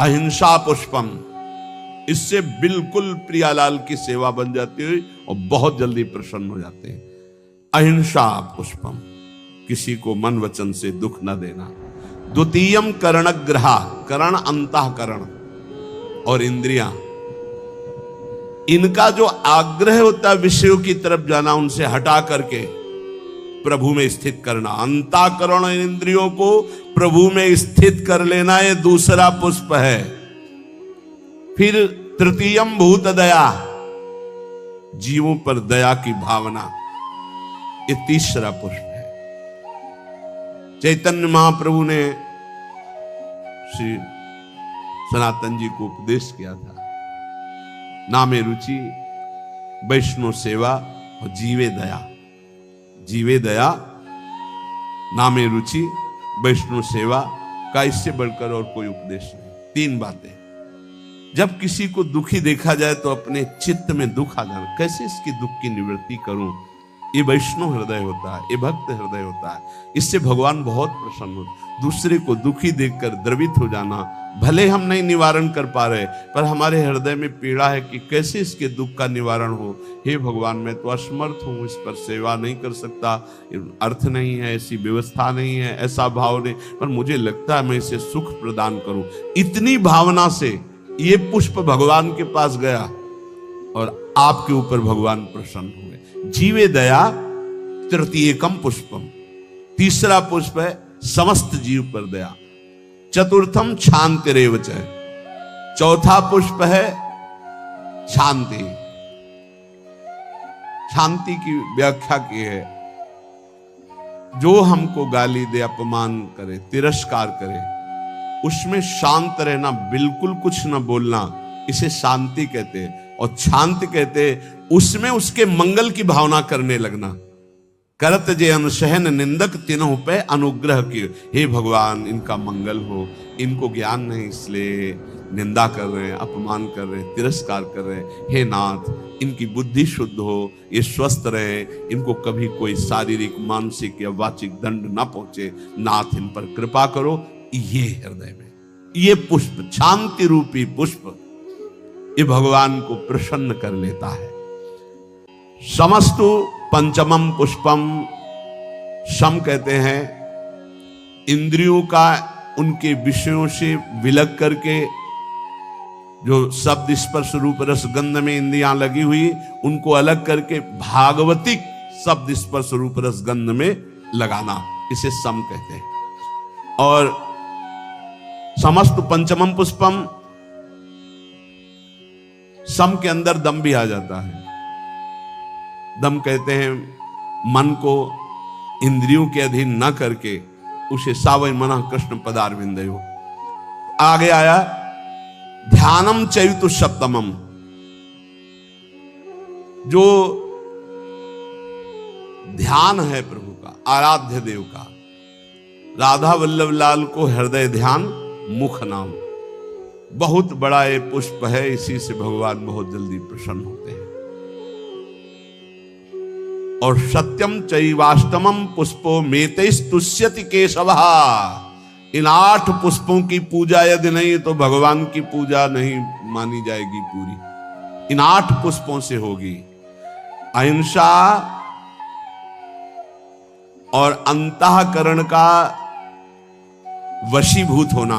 अहिंसा पुष्पम, इससे बिल्कुल प्रियालाल की सेवा बन जाती है और बहुत जल्दी प्रसन्न हो जाते हैं। अहिंसा पुष्पम, किसी को मन वचन से दुख न देना। द्वितीयम कर्णग्रहा, कर्ण अंतःकरण और इंद्रियां, इनका जो आग्रह होता है विषयों की तरफ जाना, उनसे हटा करके प्रभु में स्थित करना। अंतःकरण और इंद्रियों को प्रभु में स्थित कर लेना, ये दूसरा पुष्प है। फिर तृतीयम भूत दया, जीवों पर दया की भावना, ये तीसरा पुष्प है। चैतन्य महाप्रभु ने श्री सनातन जी को उपदेश किया था, नामे रुचि, वैष्णव सेवा और जीवे दया। जीवे दया ना में रुचि, वैष्णव सेवा का इससे बढ़कर और कोई उपदेश नहीं। 3 बातें। जब किसी को दुखी देखा जाए तो अपने चित्त में दुख आ जाना, कैसे इसकी दुख की निवृत्ति करूं, ये वैष्णव हृदय होता है, ये भक्त हृदय होता है। इससे भगवान बहुत प्रसन्न होते। दूसरे को दुखी देखकर द्रवित हो जाना, भले हम नहीं निवारण कर पा रहे, पर हमारे हृदय में पीड़ा है कि कैसे इसके दुख का निवारण हो। हे भगवान, मैं तो असमर्थ हूं, इस पर सेवा नहीं कर सकता, अर्थ नहीं है, ऐसी व्यवस्था नहीं है, ऐसा भाव नहीं, पर मुझे लगता है मैं इसे सुख प्रदान करूं। इतनी भावना से ये पुष्प भगवान के पास गया और आपके ऊपर भगवान प्रसन्न हुए। जीवे दया तृतीयकम पुष्पम, तीसरा पुष्प है समस्त जीव पर दया। चतुर्थम शांतिरेव च, चौथा पुष्प है शांति। शांति की व्याख्या की है, जो हमको गाली दे, अपमान करे, तिरस्कार करे, उसमें शांत रहना, बिल्कुल कुछ न बोलना, इसे शांति कहते हैं। और शांति कहते उसमें उसके मंगल की भावना करने लगना। करत जे अनुसहन निंदक तिन्हों पे अनुग्रह की। हे भगवान, इनका मंगल हो, इनको ज्ञान नहीं इसलिए निंदा कर रहे हैं, अपमान कर रहे हैं, तिरस्कार कर रहे हैं। हे नाथ, इनकी बुद्धि शुद्ध हो, ये स्वस्थ रहे, इनको कभी कोई शारीरिक, मानसिक या वाचिक दंड ना पहुंचे। नाथ, इन पर कृपा करो। ये हृदय में ये पुष्प, शांति रूपी पुष्प, ये भगवान को प्रसन्न कर लेता है। समस्तु पंचमम पुष्पम, सम कहते हैं इंद्रियों का उनके विषयों से विलग करके, जो शब्द स्पर्श रूप रस गंध में इंद्रियां लगी हुई, उनको अलग करके भागवतिक शब्द स्पर्श रूप रस गंध में लगाना, इसे सम कहते हैं। और समस्त पंचमम पुष्पम, सम के अंदर दम भी आ जाता है। दम कहते हैं मन को इंद्रियों के अधीन न करके उसे सावय मना कृष्ण पदारविंदयो। आगे आया ध्यानम चैतु सप्तमम, जो ध्यान है प्रभु का, आराध्य देव का। राधा वल्लभ लाल को हृदय ध्यान मुख नाम, बहुत बड़ा ये पुष्प है, इसी से भगवान बहुत जल्दी प्रसन्न होते हैं। और सत्यम चैवाष्टमम पुष्पो मेतैस्तुष्यति केशवः, इन 8 पुष्पों की पूजा यदि नहीं तो भगवान की पूजा नहीं मानी जाएगी पूरी। इन 8 पुष्पों से होगी। अहिंसा और अंतःकरण का वशीभूत होना,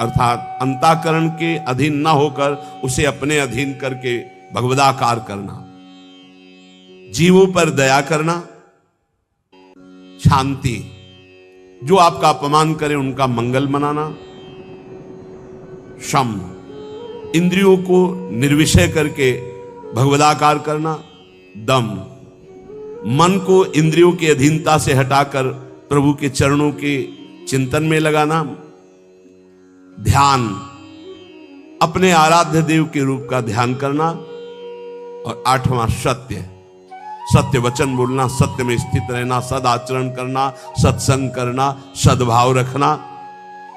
अर्थात अंतःकरण के अधीन न होकर उसे अपने अधीन करके भगवदाकार करना, जीवों पर दया करना, शांति, जो आपका अपमान करे उनका मंगल मनाना, शम, इंद्रियों को निर्विषय करके भगवदाकार करना, दम, मन को इंद्रियों की अधीनता से हटाकर प्रभु के चरणों के चिंतन में लगाना, ध्यान, अपने आराध्य देव के रूप का ध्यान करना। और 8वां सत्य, सत्य वचन बोलना, सत्य में स्थित रहना, सदाचरण करना, सत्संग करना, सद्भाव रखना।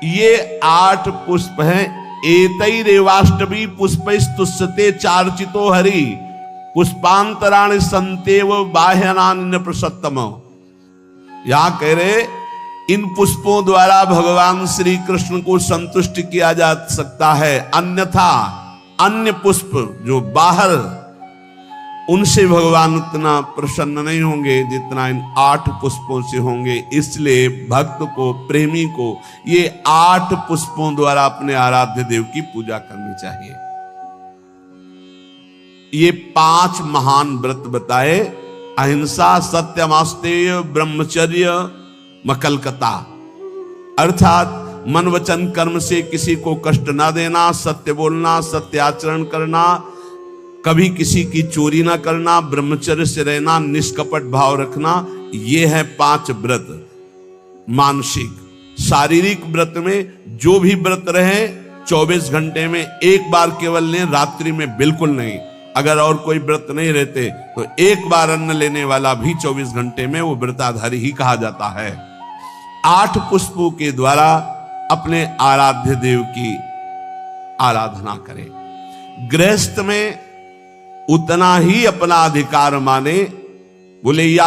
ये 8 पुष्प हैं। एतैरेवाष्टमी पुष्पैस्तुष्यते चार्चितो हरि, पुष्पांतराणि संतेव बाह्यनानि प्रसत्तम। यहां कह रहे इन पुष्पों द्वारा भगवान श्री कृष्ण को संतुष्ट किया जा सकता है, अन्यथा अन्य पुष्प जो बाहर, उनसे भगवान उतना प्रसन्न नहीं होंगे जितना इन 8 पुष्पों से होंगे। इसलिए भक्त को, प्रेमी को ये 8 पुष्पों द्वारा अपने आराध्य देव की पूजा करनी चाहिए। ये 5 महान व्रत बताए, अहिंसा, सत्यमास्तेय, ब्रह्मचर्य, मकलकता, अर्थात मन वचन कर्म से किसी को कष्ट ना देना, सत्य बोलना, सत्य आचरण करना, कभी किसी की चोरी ना करना, ब्रह्मचर्य से रहना, निष्कपट भाव रखना। ये है 5 व्रत। मानसिक, शारीरिक व्रत में जो भी व्रत रहे 24 घंटे में एक बार केवल लें, रात्रि में बिल्कुल नहीं। अगर और कोई व्रत नहीं रहते तो एक बार अन्न लेने वाला भी 24 घंटे में वो व्रताधारी ही कहा जाता है। 8 पुष्पों के द्वारा अपने आराध्य देव की आराधना करें। गृहस्थ में उतना ही अपना अधिकार माने। बोले या